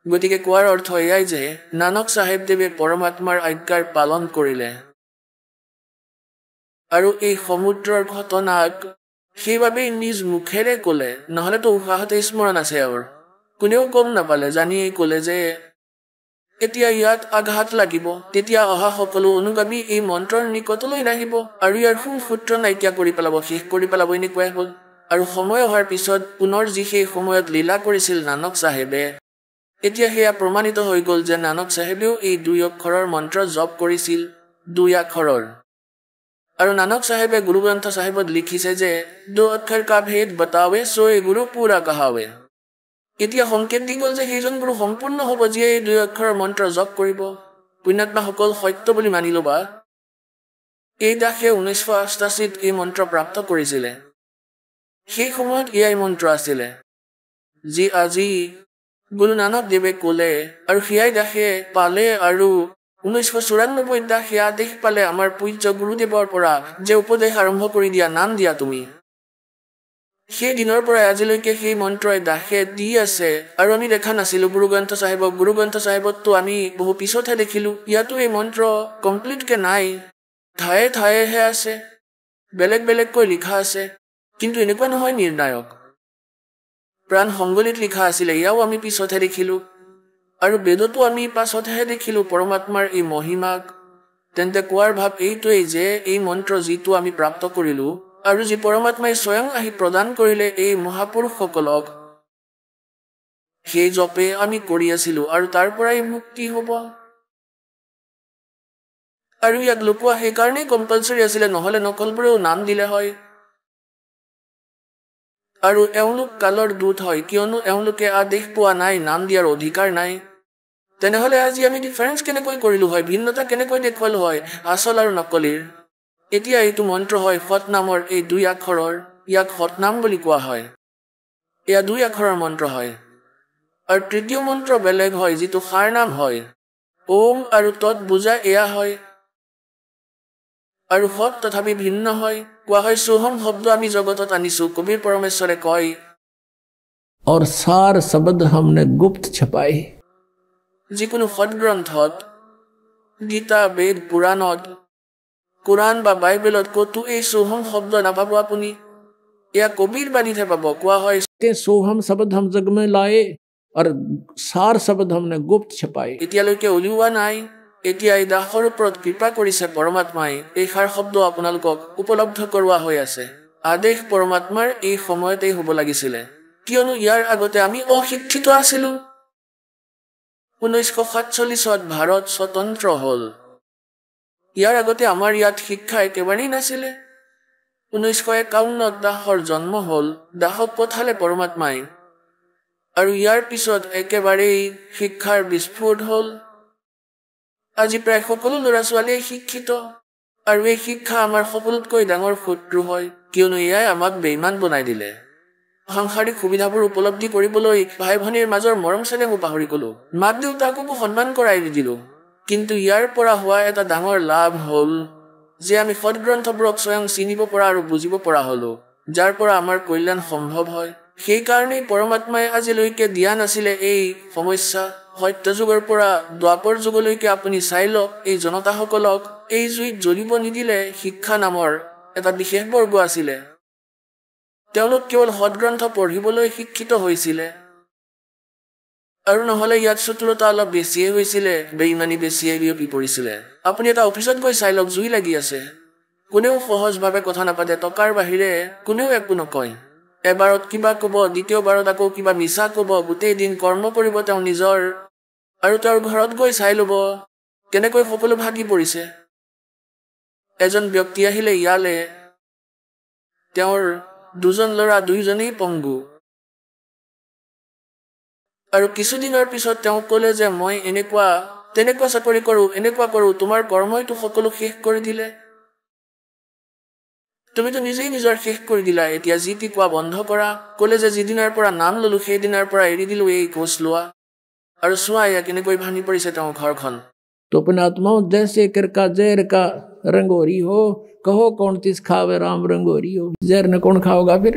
গতিকে কোৱাৰ অৰ্থ এয়াই যে নানক চাহেব দেৱে পৰমাত্মাৰ আজ্ঞাৰ পালন কৰিলে। আৰু এই সমুদ্ৰৰ ঘটনাক সেইবাবেই নিজ মুখেৰে ক'লে, নহলেতো উশাহতে স্মৰণ আছে আৰু কোনেও গম নাপালে, জানিয়েই ক'লে যে এতিয়া ইয়াত আঘাত লাগিব, তেতিয়া অহা সকলো অনুগামী এই মন্ত্ৰৰ নিকটলৈ নাহিব আৰু ইয়াৰ সূত্ৰ নাইকিয়া কৰি পেলাব, শেষ কৰি পেলাব, এনেকুৱাই হ'ল। আৰু সময় অহাৰ পিছত পুনৰ যি সেই সময়ত লীলা কৰিছিল নানক চাহেবে, এতিয়া সেয়া প্ৰমাণিত হৈ গ'ল যে নানক চাহেবেও এই 2 অক্ষৰৰ মন্ত্ৰ জপ কৰিছিল, 2 আখৰৰ। আৰু নানক চাহেবে গুৰু গ্ৰন্থ চাহেবত লিখিছে যে 2 অক্ষৰ কা ভেদ বতাৱে সোয়ে গুৰু পুৰা কহাৱে। এতিয়া সংকেত দি গ'ল যে সেইজন গুৰু সম্পূৰ্ণ হ'ব যিয়ে এই 2 অক্ষৰৰ মন্ত্ৰ জপ কৰিব। পুণ্যাত্মাসকল সত্য বুলি মানি ল'বা, এই দাসে 1988 এই মন্ত্ৰ প্ৰাপ্ত কৰিছিলে। সেই সময়ত এয়াই মন্ত্ৰ আছিলে যি আজি গুৰু নানক দেৱে ক'লে, আৰু সেয়াই দাসে পালে। আৰু 1994 দাসে আদেশ পালে আমাৰ পূজ্য গুৰুদেৱৰ পৰা যে উপদেশ আৰম্ভ কৰি দিয়া, নাম দিয়া তুমি। সেই দিনৰ পৰা আজিলৈকে সেই মন্ত্ৰই দাসে দি আছে। আৰু আমি দেখা নাছিলো গুৰু গ্ৰন্থ চাহেবক। গুৰু গ্ৰন্থ চাহেবততো আমি বহু পিছতহে দেখিলো। ইয়াতো এই মন্ত্ৰ কমপ্লিটকে নাই, ঠায়ে ঠায়েহে আছে, বেলেগ বেলেগকৈ লিখা আছে, কিন্তু এনেকুৱা নহয় নিৰ্ণায়ক। প্ৰাণ সংগলিত লিখা আছিলে, ইয়াও আমি পিছতহে দেখিলো। আৰু বেদতো আমি পাছতহে দেখিলো পৰমাত্মাৰ এই মহিমাক। তেন্তে কোৱাৰ ভাৱ এইটোৱেই যে এই মন্ত্ৰ যিটো আমি প্ৰাপ্ত কৰিলো, আৰু যি পৰমাত্মাই স্বয়ং আহি প্ৰদান কৰিলে এই মহাপুৰুষসকলক, সেই জপে আমি কৰি আছিলো, আৰু তাৰ পৰাই মুক্তি হ'ব। আৰু ইয়াক লুকোৱা সেইকাৰণেই কম্পালচৰি আছিলে, নহলে নকলবোৰেও নাম দিলে হয়। আৰু এওঁলোক কালৰ দূত হয়, কিয়নো এওঁলোকে আদেশ পোৱা নাই, নাম দিয়াৰ অধিকাৰ নাই। তেনেহলে আজি আমি ডিফাৰেন্স কেনেকৈ কৰিলো হয়, ভিন্নতা কেনেকৈ দেখুৱালো হয় আচল আৰু নকলিৰ। এতিয়া এইটো মন্ত্ৰ হয় সৎ নামৰ এই 2 আখৰৰ, ইয়াক সৎ নাম বুলি কোৱা হয়। এয়া 2 আখৰৰ মন্ত্ৰ হয়। আৰু তৃতীয় মন্ত্ৰ বেলেগ হয়, যিটো সাৰ নাম হয়। ওম আৰু তৎ বুজা এয়া হয়। আৰু সৎ তথাপি ভিন্ন হয়। কোৱা হয় সোহম শব্দ আমি জগতত আনিছো, কবিৰ পৰমেশ্বৰে কয়। और सार शब्द हमने गुप्त छपाए। যিকোনো সৎ গ্ৰন্থত, গীতা, বেদ, পুৰাণত, কোৰাণ বা বাইবেলত ক'তো এই সোহম শব্দ নাপাব আপুনি। এয়া কবিৰ বাণীতহে পাব। কোৱা হয় सोहम शब्द हम जग में लाए और सार शब्द हमने गुप्त छपाए। এতিয়ালৈকে উলিওৱা নাই, এতিয়া এই দাসৰ ওপৰত কৃপা কৰিছে পৰমাত্মাই, এই সাৰ শব্দ আপোনালোকক উপলব্ধ কৰোৱা হৈ আছে। আদেশ পৰমাত্মাৰ এই সময়তেই হ'ব লাগিছিলে, কিয়নো ইয়াৰ আগতে আমি অশিক্ষিত আছিলো। 1947 ভাৰত স্বতন্ত্ৰ হ'ল। ইয়াৰ আগতে আমাৰ ইয়াত শিক্ষা একেবাৰেই নাছিলে। 1951 দাসৰ জন্ম হ'ল, দাসক পঠালে পৰমাত্মাই, আৰু ইয়াৰ পিছত একেবাৰেই শিক্ষাৰ বিস্ফোট হ'ল। আজি প্ৰায় সকলো ল'ৰা ছোৱালীয়ে শিক্ষিত, আৰু এই শিক্ষা আমাৰ সকলোতকৈ ডাঙৰ শত্ৰু হয়, কিয়নো এয়াই আমাক বেইমান বনাই দিলে। সাংসাৰিক সুবিধাবোৰ উপলব্ধি কৰিবলৈ ভাই ভনীৰ মাজৰ মৰম চেনেহো পাহৰি গলো, মাক দেউতাককো সন্মান কৰাই নিদিলো। কিন্তু ইয়াৰ পৰা হোৱা এটা ডাঙৰ লাভ হ'ল যে আমি সদগ্ৰন্থবোৰক স্বয়ং চিনিব পৰা আৰু বুজিব পৰা হলো, যাৰ পৰা আমাৰ কল্যাণ সম্ভৱ হয়। সেইকাৰণেই পৰমাত্মাই আজিলৈকে দিয়া নাছিলে এই সমস্যা। সত্য যুগৰ পৰা দ্বাপৰ যুগলৈকে আপুনি চাই লওক, এই জনতাসকলক এই জুইত জ্বলিব নিদিলে শিক্ষা নামৰ এটা বিশেষ বৰ্গ আছিলে। তেওঁলোক কেৱল সদগ্ৰন্থ পঢ়িবলৈ শিক্ষিত হৈছিলে, আৰু নহলে ইয়াত চতুৰতা অলপ বেছিয়ে হৈছিলে, বেইমানি বেছিয়ে বিয়পি পৰিছিলে। আপুনি এটা অফিচত গৈ চাই লওক, জুই লাগি আছে, কোনেও সহজভাৱে কথা নাপাতে, টকাৰ বাহিৰে কোনেও একো নকয়। এবাৰত কিবা কব, দ্বিতীয়বাৰত আকৌ কিবা মিছা কব, গোটেই দিন কৰ্ম কৰিব তেওঁ নিজৰ, আৰু তেওঁৰ ঘৰত গৈ চাই লব কেনেকৈ সকলো ভাগি পৰিছে। এজন ব্যক্তি আহিলে ইয়ালে, তেওঁৰ দুজন ল'ৰা দুইজনেই পংগু, আৰু কিছুদিনৰ পিছত তেওঁ ক'লে যে মই এনেকুৱা তেনেকুৱা চাকৰি কৰো, এনেকুৱা কৰো, তোমাৰ কৰ্মইতো সকলো শেষ কৰি দিলে, তুমিতো নিজেই নিজৰ শেষ কৰি দিলা, এতিয়া যি টি কোৱা বন্ধ কৰা। ক'লে যে যিদিনাৰ পৰা নাম ললো সেইদিনাৰ পৰা এৰি দিলো এই ঘোষ লোৱা, আৰু চোৱা এয়া কেনেকৈ ভাঙি পৰিছে তেওঁৰ ঘৰখন। तो अपने आत्माओं जैसे कर का जहर का रंगोरी हो, कहो कौन तिस खावे राम रंगोरी हो। जहर ने कौन खाओगा फिर?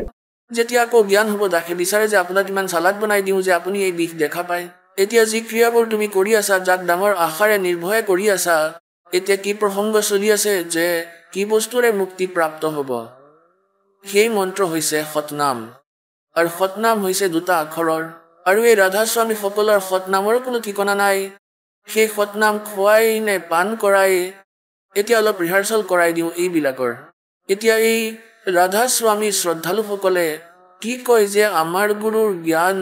যেতিয়া আকৌ জ্ঞান হ'ব, দাসে বিচাৰে যে আপোনাক ইমান চালাক বনাই দিওঁ যে আপুনি এই বিষ দেখা পায়। এতিয়া যি ক্ৰিয়াবোৰ তুমি কৰি আছা, যাক ডাঙৰ আশাৰে নিৰ্ভয়ে কৰি আছা, এতিয়া কি প্ৰসংগ চলি আছে যে কি বস্তুৰে মুক্তি প্ৰাপ্ত হ'ব। সেই মন্ত্ৰ হৈছে সতনাম, আৰু সতনাম হৈছে 2টা আখৰৰ, আৰু এই ৰাধা স্বামী সকলৰ সতনামৰ কোনো ঠিকনা নাই। সেই সতনাম খোৱাই নে পাণ কৰাই, এতিয়া অলপ ৰিহাৰ্চেল কৰাই দিওঁ এইবিলাকৰ। এতিয়া এই ৰাধা স্বামী শ্ৰদ্ধালুসকলে কি কয় যে আমাৰ গুৰুৰ জ্ঞান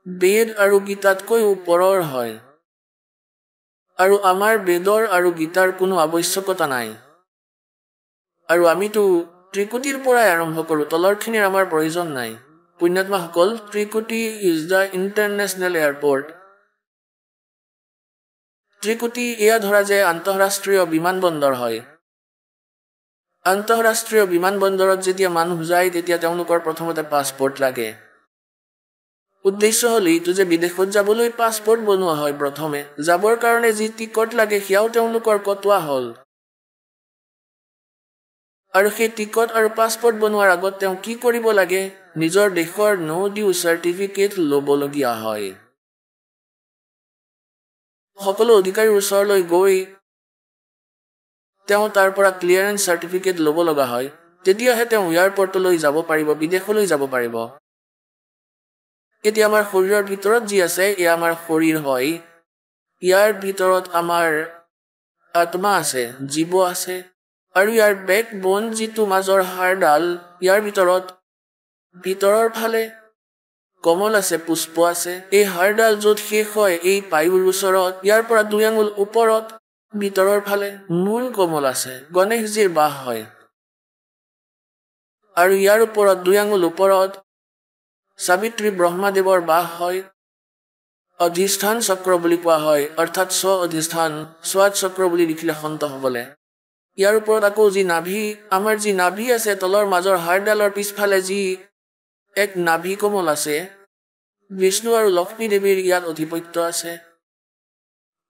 বেদ আৰু গীতাতকৈ ওপৰৰ হয়, আৰু আমাৰ বেদৰ আৰু গীতাৰ কোনো আৱশ্যকতা নাই, আৰু আমিতো ত্ৰিকুটিৰ পৰাই আৰম্ভ কৰো, তলৰখিনিৰ আমাৰ প্ৰয়োজন নাই। পুণ্যাত্মাসকল, ত্ৰিকুটি ইজ দ্য ইণ্টাৰনেশ্যনেল এয়াৰপৰ্ট। ত্ৰিকুটি এয়া ধৰা যে আন্তঃৰাষ্ট্ৰীয় বিমানবন্দৰ হয়। আন্তঃৰাষ্ট্ৰীয় বিমানবন্দৰত যেতিয়া মানুহ যায় তেতিয়া তেওঁলোকৰ প্ৰথমতে পাছপৰ্ট লাগে। উদ্দেশ্য হ'ল এইটো যে বিদেশত যাবলৈ পাছপৰ্ট বনোৱা হয়। প্ৰথমে যাবৰ কাৰণে যি টিকট লাগে সেয়াও তেওঁলোকৰ কটোৱা হ'ল, আৰু সেই টিকট আৰু পাছপৰ্ট বনোৱাৰ আগত তেওঁ কি কৰিব লাগে, নিজৰ দেশৰ নো ডিউ চাৰ্টিফিকেট ল'বলগীয়া হয়। সকলো অধিকাৰীৰ ওচৰলৈ গৈ তেওঁ তাৰ পৰা ক্লিয়াৰেন্স চাৰ্টিফিকেট ল'ব লগা হয়, তেতিয়াহে তেওঁ এয়াৰপৰ্টলৈ যাব পাৰিব, বিদেশলৈ যাব পাৰিব। এতিয়া আমাৰ শৰীৰৰ ভিতৰত যি আছে এয়া আমাৰ শৰীৰ হয়, ইয়াৰ ভিতৰত আমাৰ আত্মা আছে, জীৱ আছে, আৰু ইয়াৰ বেকবোন যিটো মাজৰ হাড়ডাল, ইয়াৰ ভিতৰৰ ফালে কমল আছে, পুষ্প আছে। এই হাড়ডাল য'ত শেষ হয় এই পায়ুৰ ওচৰত, ইয়াৰ পৰা 2 আঙুল ওপৰত ভিতৰৰ ফালে মূল কমল আছে, গণেশজীৰ বাস হয়, আৰু ইয়াৰ ওপৰত 2 আঙুল ওপৰত সাবিত্ৰী ব্ৰহ্মাদেৱৰ বাস হয়। অধিষ্ঠান চক্ৰ বুলি কোৱা হয়, অৰ্থাৎ স্ব অধিষ্ঠান, স্বাদ চক্ৰ বুলি লিখিলে সন্তসকলে। ইয়াৰ ওপৰত আকৌ যি নাভি, আমাৰ যি নাভি আছে, তলৰ মাজৰ হাড়ডালৰ পিছফালে যি এক নাভি কমল আছে, বিষ্ণু আৰু লক্ষ্মী দেৱীৰ ইয়াত অধিপত্য আছে।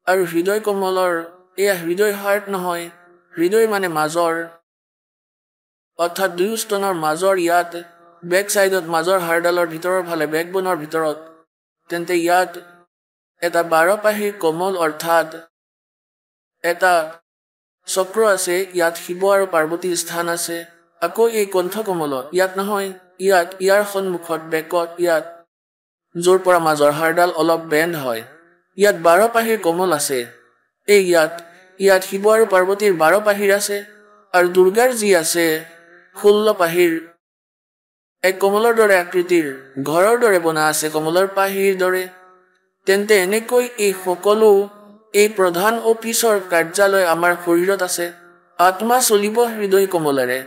আৰু হৃদয় কমলৰ, এয়া হৃদয় হাৰ্ট নহয়, হৃদয় মানে মাজৰ, অৰ্থাৎ 2 স্তনৰ মাজৰ, ইয়াত বেক চাইডত মাজৰ হাড়ডালৰ ভিতৰৰ ফালে বেকবোনৰ ভিতৰত, তেন্তে ইয়াত এটা 12 পাহিৰ কমল অৰ্থাৎ এটা চক্ৰ আছে, ইয়াত শিৱ আৰু পাৰ্বতীৰ স্থান আছে। আকৌ এই কণ্ঠ কমলত, ইয়াত নহয়, ইয়াত ইয়াৰ সন্মুখত বেকত, ইয়াত য'ৰ পৰা মাজৰ হাড়ডাল অলপ বেণ্ড হয়, ইয়াত 12 পাহিৰ কমল আছে। ইয়াত শিৱ আৰু পাৰ্বতীৰ 12 পাহিৰ আছে, আৰু দুৰ্গাৰ যি আছে 16 পাহিৰ এক কমলৰ দৰে আকৃতিৰ ঘৰৰ দৰে বনা আছে, কমলৰ পাহিৰ দৰে। তেন্তে এনেকৈ এই সকলো এই প্ৰধান অফিচৰ কাৰ্যালয় আমাৰ শৰীৰত আছে। আত্মা চলিব হৃদয় কমলেৰে।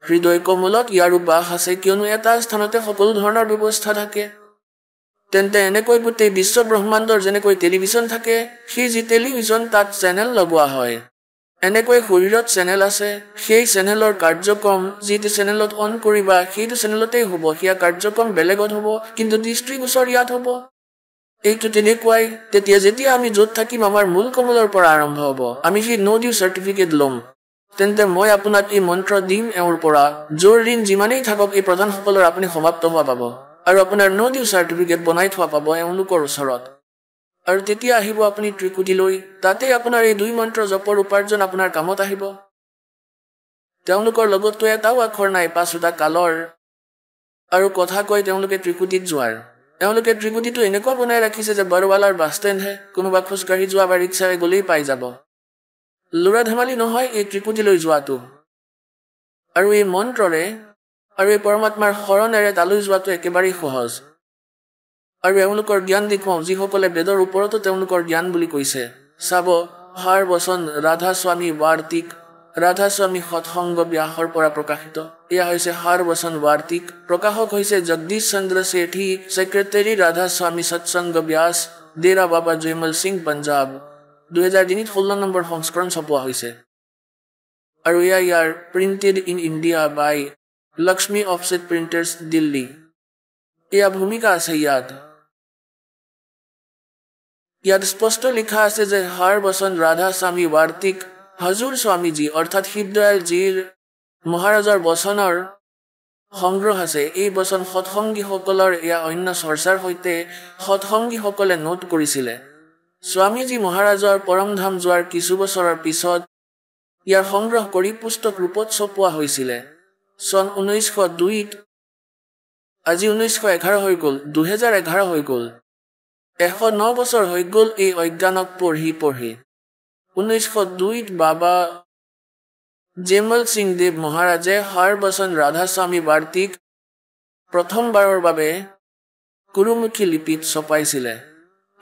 হৃদয় কমলত ইয়াৰো বাস আছে, কিয়নো এটা স্থানতে সকলো ধৰণৰ ব্যৱস্থা থাকে। তেন্তে এনেকৈ গোটেই বিশ্ব ব্ৰহ্মাণ্ডৰ যেনেকৈ টেলিভিছন থাকে, সেই যি টেলিভিছন তাত চেনেল লগোৱা হয়, এনেকৈ শৰীৰত চেনেল আছে। সেই চেনেলৰ কাৰ্যক্ৰম যিটো চেনেলত অন কৰিবা সেইটো চেনেলতেই হ'ব, সেয়া কাৰ্যক্ৰম বেলেগত হ'ব, কিন্তু দৃষ্টিগোচৰ ইয়াত হ'ব। এইটো তেনেকুৱাই। তেতিয়া যেতিয়া আমি য'ত থাকিম আমাৰ মূল কমলৰ পৰা আৰম্ভ হ'ব, আমি সেই ন' ডিউ চাৰ্টিফিকেট ল'ম। তেন্তে মই আপোনাক এই মন্ত্ৰ দিম, এওঁৰ পৰা যোৰ ঋণ যিমানেই থাকক এই প্ৰধানসকলৰ আপুনি সমাপ্ত হোৱা পাব, আৰু আপোনাৰ ন' ডিউ চাৰ্টিফিকেট বনাই থোৱা পাব এওঁলোকৰ ওচৰত। আৰু তেতিয়া আহিব আপুনি ত্ৰিকুটি লৈ, তাতে আপোনাৰ এই 2 মন্ত্ৰ জপৰ উপাৰ্জন আপোনাৰ কামত আহিব। তেওঁলোকৰ লগততো এটাও আখৰ নাই 5টা কালৰ, আৰু কথা কয় তেওঁলোকে ত্ৰিকুটিত যোৱাৰ। এওঁলোকে ত্ৰিকুটিটো এনেকুৱা বনাই ৰাখিছে যে বৰৱালাৰ বাছ ষ্টেণ্ডহে, কোনোবা খোজকাঢ়ি যোৱা বা ৰিক্সাৰে গ'লেই পাই যাব। ল'ৰা ধেমালি নহয় এই ত্ৰিকুটিলৈ যোৱাটো। আৰু এই মন্ত্ৰৰে আৰু এই পৰমাত্মাৰ শৰণেৰে তালৈ যোৱাটো একেবাৰেই সহজ। আৰু এওঁলোকৰ জ্ঞান দেখুৱাওঁ, যিসকলে বেদৰ ওপৰতো তেওঁলোকৰ জ্ঞান বুলি কৈছে। চাব, হাৰ বচন ৰাধা স্বামী বাৰ্তিক, ৰাধা স্বামী সৎসংগ ব্যাসৰ পৰা প্ৰকাশিত। এয়া হৈছে হাৰ বচন বাৰ্তিক। প্ৰকাশক হৈছে জগদীশ চন্দ্ৰ শেঠী, ছেক্ৰেটাৰী ৰাধা স্বামী সৎসংগ ব্যাস, ডেৰা বাবা জয়মল সিং, পঞ্জাৱ। 2003 16 নম্বৰ সংস্কৰণ ছপোৱা হৈছে। আৰু এয়া ইয়াৰ printed in India by Lakshmi offset printers, Delhi. এয়া ভূমিকা আছে ইয়াত। ইয়াত স্পষ্ট লিখা আছে যে হাৰ বচন ৰাধা স্বামী বাৰ্তিক হজুৰ স্বামীজী অৰ্থাৎ শিৱদয়ালজীৰ মহাৰাজৰ বচনৰ সংগ্ৰহ আছে। এই বচন সৎসংগীসকলৰ এয়া অন্য চৰ্চাৰ সৈতে সৎসংগীসকলে নোট কৰিছিলে। স্বামীজী মহাৰাজৰ পৰমধাম যোৱাৰ কিছু বছৰৰ পিছত ইয়াৰ সংগ্ৰহ কৰি পুস্তক ৰূপত ছপোৱা হৈছিলে। চন 1902। আজি 1911 হৈ গ'ল, 2011 হৈ গ'ল। 109 বছৰ হৈ গ'ল এই অজ্ঞানক পঢ়ি পঢ়ি। 1902 বাবা জয়মল সিং দেৱ মহাৰাজে হাৰ বচন ৰাধা স্বামী বাৰ্তিক প্ৰথমবাৰৰ বাবে গুৰুমুখী লিপিত ছপাইছিলে।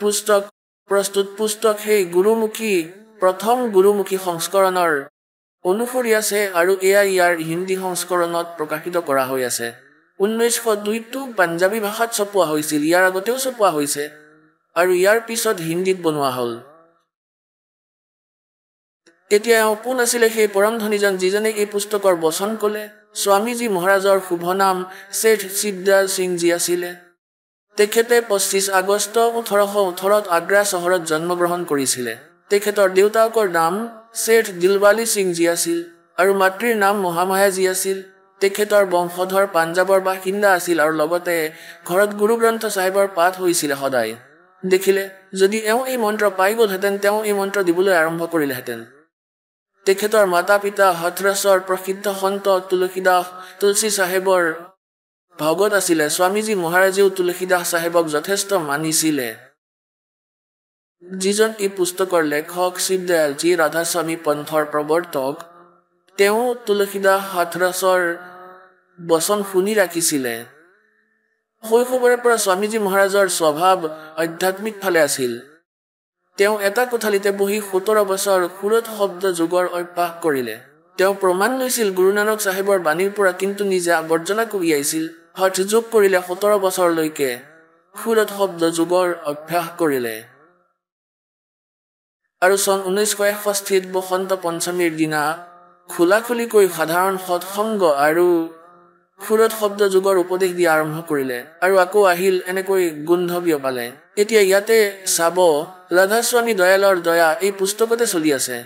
পুস্তক সেই গুৰুমুখী প্ৰথম গুৰুমুখী সংস্কৰণৰ অনুসৰি আছে, আৰু এয়া ইয়াৰ হিন্দী সংস্কৰণত প্ৰকাশিত কৰা হৈ আছে। 1902টো পাঞ্জাবী ভাষাত ছপোৱা হৈছিল, ইয়াৰ আগতেও ছপোৱা হৈছে, আৰু ইয়াৰ পিছত হিন্দীত বনোৱা হ'ল। তেতিয়া এওঁ কোন আছিলে সেই পৰমধনীজন যিজনে এই পুস্তকৰ বচন ক'লে? স্বামীজী মহাৰাজৰ শুভ নাম শেঠ শিৱদয়াল সিংজী আছিলে। তেখেতে 25 আগষ্ট 1818 আগ্ৰা চহৰত জন্মগ্ৰহণ কৰিছিলে। তেখেতৰ দেউতাকৰ নাম শেঠ দিলৱালী সিংজী আছিল, আৰু মাতৃৰ নাম মহামায়াজী আছিল। তেখেতৰ বংশধৰ পাঞ্জাৱৰ বাসিন্দা আছিল, আৰু লগতে ঘৰত গুৰু গ্ৰন্থ চাহিবৰ পাঠ হৈছিলে সদায়। দেখিলে, যদি এওঁ এই মন্ত্ৰ পাই গ'লহেঁতেন তেওঁ এই মন্ত্ৰ দিবলৈ আৰম্ভ কৰিলেহেঁতেন। তেখেতৰ মাতা পিতা হথৰাছৰ প্ৰসিদ্ধ সন্ত তুলসী চাহেবৰ ভগত আছিলে। স্বামীজী মহাৰাজেও তুলসীদাস চাহেবক যথেষ্ট মানিছিলে। যিজন এই পুস্তকৰ লেখক শিৱদয়ালজী ৰাধাস্বামী পন্থৰ প্ৰৱৰ্তক, তেওঁ তুলসীদাস হথৰাছৰ বচন শুনি ৰাখিছিলে। শৈশৱৰে পৰা স্বামীজী মহাৰাজৰ স্বভাৱ আধ্যাত্মিক ফালে আছিল। তেওঁ এটা কোঠালিতে বহি 17 বছৰ সুৰত শব্দ যোগৰ অভ্যাস কৰিলে। তেওঁ প্ৰমাণ লৈছিল গুৰু নানক চাহেবৰ বাণীৰ পৰা, কিন্তু নিজে আৱৰ্জনা কঢ়িয়াইছিল। হঠ যোগ কৰিলে 17 বছৰলৈকে সুৰত শব্দ যোগৰ অভ্যাস কৰিলে। আৰু চন 1961 বসন্ত পঞ্চমীৰ দিনা খোলাখুলিকৈ সাধাৰণ সৎসংগ আৰু সুৰত শব্দ যোগৰ উপদেশ দিয়া আৰম্ভ কৰিলে, আৰু আকৌ আহিল এনেকৈ গোন্ধ বিয়পালে। এতিয়া ইয়াতে চাব, ৰাধাস্বামী দয়ালৰ দয়া এই পুস্তকতে চলি আছে।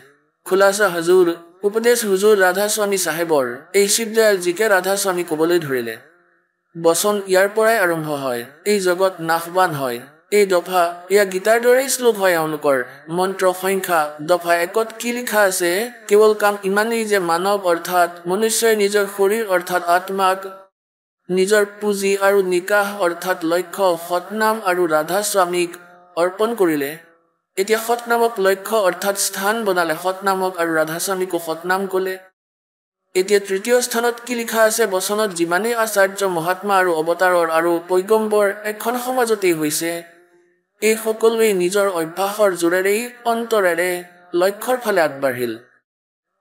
খোলাচা হজুৰ, উপদেশ হুজুৰ ৰাধাস্বামী চাহেবৰ। এই শিৱদয়ালজীকে ৰাধাস্বামী ক'বলৈ ধৰিলে। বচন ইয়াৰ পৰাই আৰম্ভ হয়। এই জগত নাশবান হয়। এই দফা এয়া গীতাৰ দৰেই শ্লোক হয় এওঁলোকৰ। মন্ত্ৰ সংখ্যা দফা 1ত কি লিখা আছে? কেৱল কাম ইমানেই যে মানৱ অৰ্থাৎ মনুষ্যই নিজৰ শৰীৰ অৰ্থাৎ আত্মাক, নিজৰ পুঁজি আৰু নিকাহ অৰ্থাৎ লক্ষ্য সৎনাম আৰু ৰাধাস্বামীক অৰ্পণ কৰিলে। এতিয়া সৎনামক লক্ষ্য অৰ্থাৎ স্থান বনালে, সৎনামক আৰু ৰাধাস্বামীকো সৎনাম ক'লে। এতিয়া তৃতীয় স্থানত কি লিখা আছে বচনত যিমানেই আচাৰ্য মহাত্মা আৰু অৱতাৰৰ আৰু পৈগম্বৰ এখন সমাজতেই হৈছে এই সকলোৱে নিজৰ অভ্যাসৰ জোৰেৰেই অন্তৰেৰে লক্ষ্যৰ ফালে আগবাঢ়িল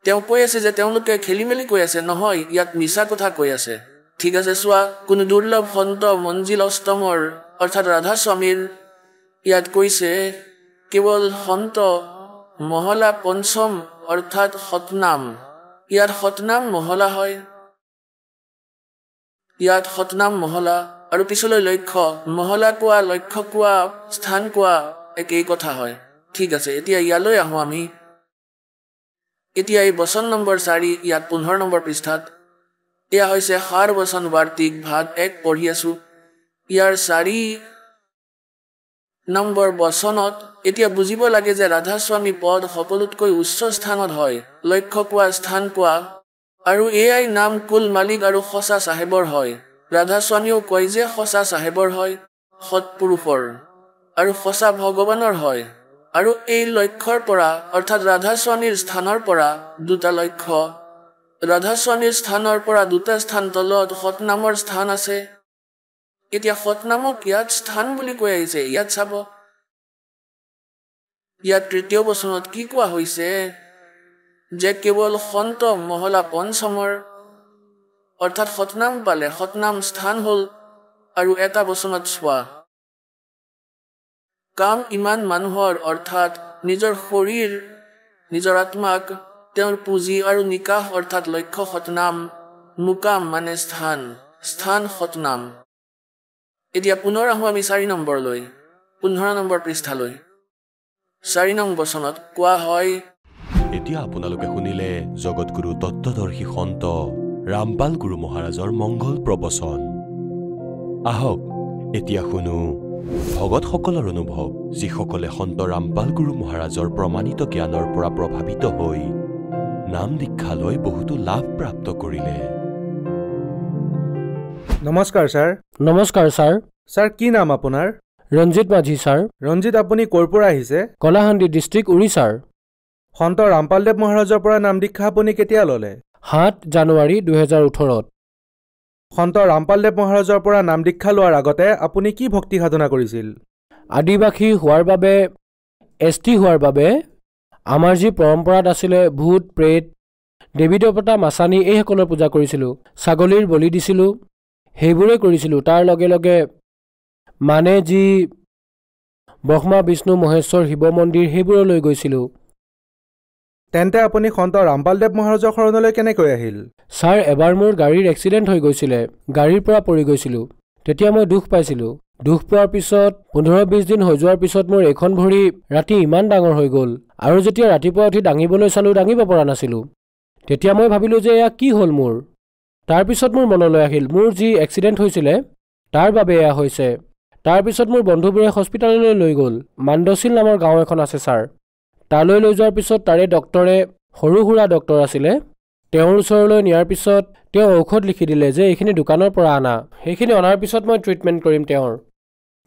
তেওঁ কৈ আছে যে তেওঁলোকে খেলিমেলি কৈ আছে নহয় ইয়াত মিছা কথা কৈ আছে ঠিক আছে চোৱা কোনো দুৰ্লভ সন্ত মঞ্জিল অষ্টমৰ অৰ্থাৎ ৰাধা স্বামীৰ ইয়াত কৈছে কেৱল সন্ত মহলা পঞ্চম অৰ্থাৎ সতনাম ইয়াত সতনাম মহলা হয় ইয়াত সতনাম মহলা আৰু পিছলৈ লক্ষ্য মহলা কোৱা লক্ষ্য কোৱা স্থান কোৱা একেই কথা হয় ঠিক আছে এতিয়া ইয়ালৈ আহোঁ আমি এতিয়া এই বচন নম্বৰ 4 ইয়াত 15 নম্বৰ পৃষ্ঠাত এয়া হৈছে সাৰ বচন বাৰ্তিক ভাগ 1 পঢ়ি আছো ইয়াৰ 4 নম্বৰ বচনত এতিয়া বুজিব লাগে যে ৰাধা স্বামী পদ সকলোতকৈ উচ্চ স্থানত হয় লক্ষ্য কোৱা স্থান কোৱা আৰু এয়াই নাম কুল মালিক আৰু সঁচা চাহেবৰ হয় ৰাধা স্বামীও কয় যে সঁচা চাহেবৰ হয় সৎপুৰুষৰ আৰু সঁচা ভগৱানৰ হয় আৰু এই লক্ষ্যৰ পৰা অৰ্থাৎ ৰাধা স্বামীৰ স্থানৰ পৰা দুটা লক্ষ্য ৰাধা স্বামীৰ স্থানৰ পৰা দুটা স্থান তলত সতনামৰ স্থান আছে এতিয়া সতনামক ইয়াত স্থান বুলি কৈ আহিছে ইয়াত চাব ইয়াত তৃতীয় বচনত কি কোৱা হৈছে যে কেৱল সন্ত মহলা পঞ্চমৰ অৰ্থাৎ সতনাম পালে সতনাম স্থান হ'ল আৰু এটা বচনত চোৱা কাম ইমান মানুহৰ অৰ্থাৎ নিজৰ শৰীৰ নিজৰ আত্মাক তেওঁৰ পুঁজি আৰু নিকাহ অৰ্থাৎ লক্ষ্য সতনাম মুকাম মানে স্থান স্থান সতনাম এতিয়া পুনৰ আহোঁ আমি 4 নম্বৰলৈ 15 নম্বৰ পৃষ্ঠালৈ 4 নং বচনত কোৱা হয় এতিয়া আপোনালোকে শুনিলে জগতগুৰু তত্ত্বদৰ্শী সন্ত ৰামপাল গুৰু মহাৰাজৰ মংগল প্ৰবচন আহক এতিয়া শুনো ভগতসকলৰ অনুভৱ যিসকলে সন্ত ৰামপাল গুৰু মহাৰাজৰ প্ৰমাণিত জ্ঞানৰ পৰা প্ৰভাৱিত হৈ নাম দীক্ষা লৈ বহুতো লাভ প্ৰাপ্ত কৰিলে নমস্কাৰ ছাৰ নমস্কাৰ ছাৰ ছাৰ কি নাম আপোনাৰ ৰঞ্জিত মাঝি ছাৰ ৰঞ্জিত আপুনি ক'ৰ পৰা আহিছে কলাহান্দি ডিষ্ট্ৰিক্ট উৰিষ্যাৰ সন্ত ৰামপালদেৱ মহাৰাজৰ পৰা নাম দীক্ষা আপুনি কেতিয়া ল'লে 7 জানুৱাৰী 2018 সন্ত ৰামপালদেৱ মহাৰাজৰ পৰা নাম দীক্ষা লোৱাৰ আগতে আপুনি কি ভক্তি সাধনা কৰিছিল আদিবাসী হোৱাৰ বাবে এছটি হোৱাৰ বাবে আমাৰ যি পৰম্পৰাত আছিলে ভূত প্ৰেত দেৱী দেৱতা মাছানী এইসকলৰ পূজা কৰিছিলোঁ ছাগলীৰ বলি দিছিলোঁ সেইবোৰে কৰিছিলোঁ তাৰ লগে লগে মানে যি ব্ৰহ্মা বিষ্ণু মহেশ্বৰ শিৱ মন্দিৰ সেইবোৰলৈ গৈছিলোঁ তেন্তে আপুনি সন্ত ৰামপালদেৱ মহাৰাজৰ শৰণলৈ কেনেকৈ আহিল ছাৰ এবাৰ মোৰ গাড়ীৰ এক্সিডেণ্ট হৈ গৈছিলে গাড়ীৰ পৰা পৰি গৈছিলোঁ তেতিয়া মই দুখ পাইছিলোঁ দুখ পোৱাৰ পিছত 15-20 দিন হৈ যোৱাৰ পিছত মোৰ এখন ভৰি ৰাতি ইমান ডাঙৰ হৈ গ'ল আৰু যেতিয়া ৰাতিপুৱা উঠি দাঙিবলৈ চালোঁ দাঙিব পৰা নাছিলোঁ তেতিয়া মই ভাবিলোঁ যে এয়া কি হ'ল মোৰ তাৰপিছত মোৰ মনলৈ আহিল মোৰ যি এক্সিডেণ্ট হৈছিলে তাৰ বাবে এয়া হৈছে তাৰপিছত মোৰ বন্ধুবোৰে হস্পিটাললৈ লৈ গ'ল মাণ্ডছিল নামৰ গাঁও এখন আছে ছাৰ তালৈ লৈ যোৱাৰ পিছত তাৰে ডক্টৰে সৰু সুৰা ডক্টৰ আছিলে তেওঁৰ ওচৰলৈ নিয়াৰ পিছত তেওঁ ঔষধ লিখি দিলে যে এইখিনি দোকানৰ পৰা আনা সেইখিনি অনাৰ পিছত মই ট্ৰিটমেণ্ট কৰিম তেওঁৰ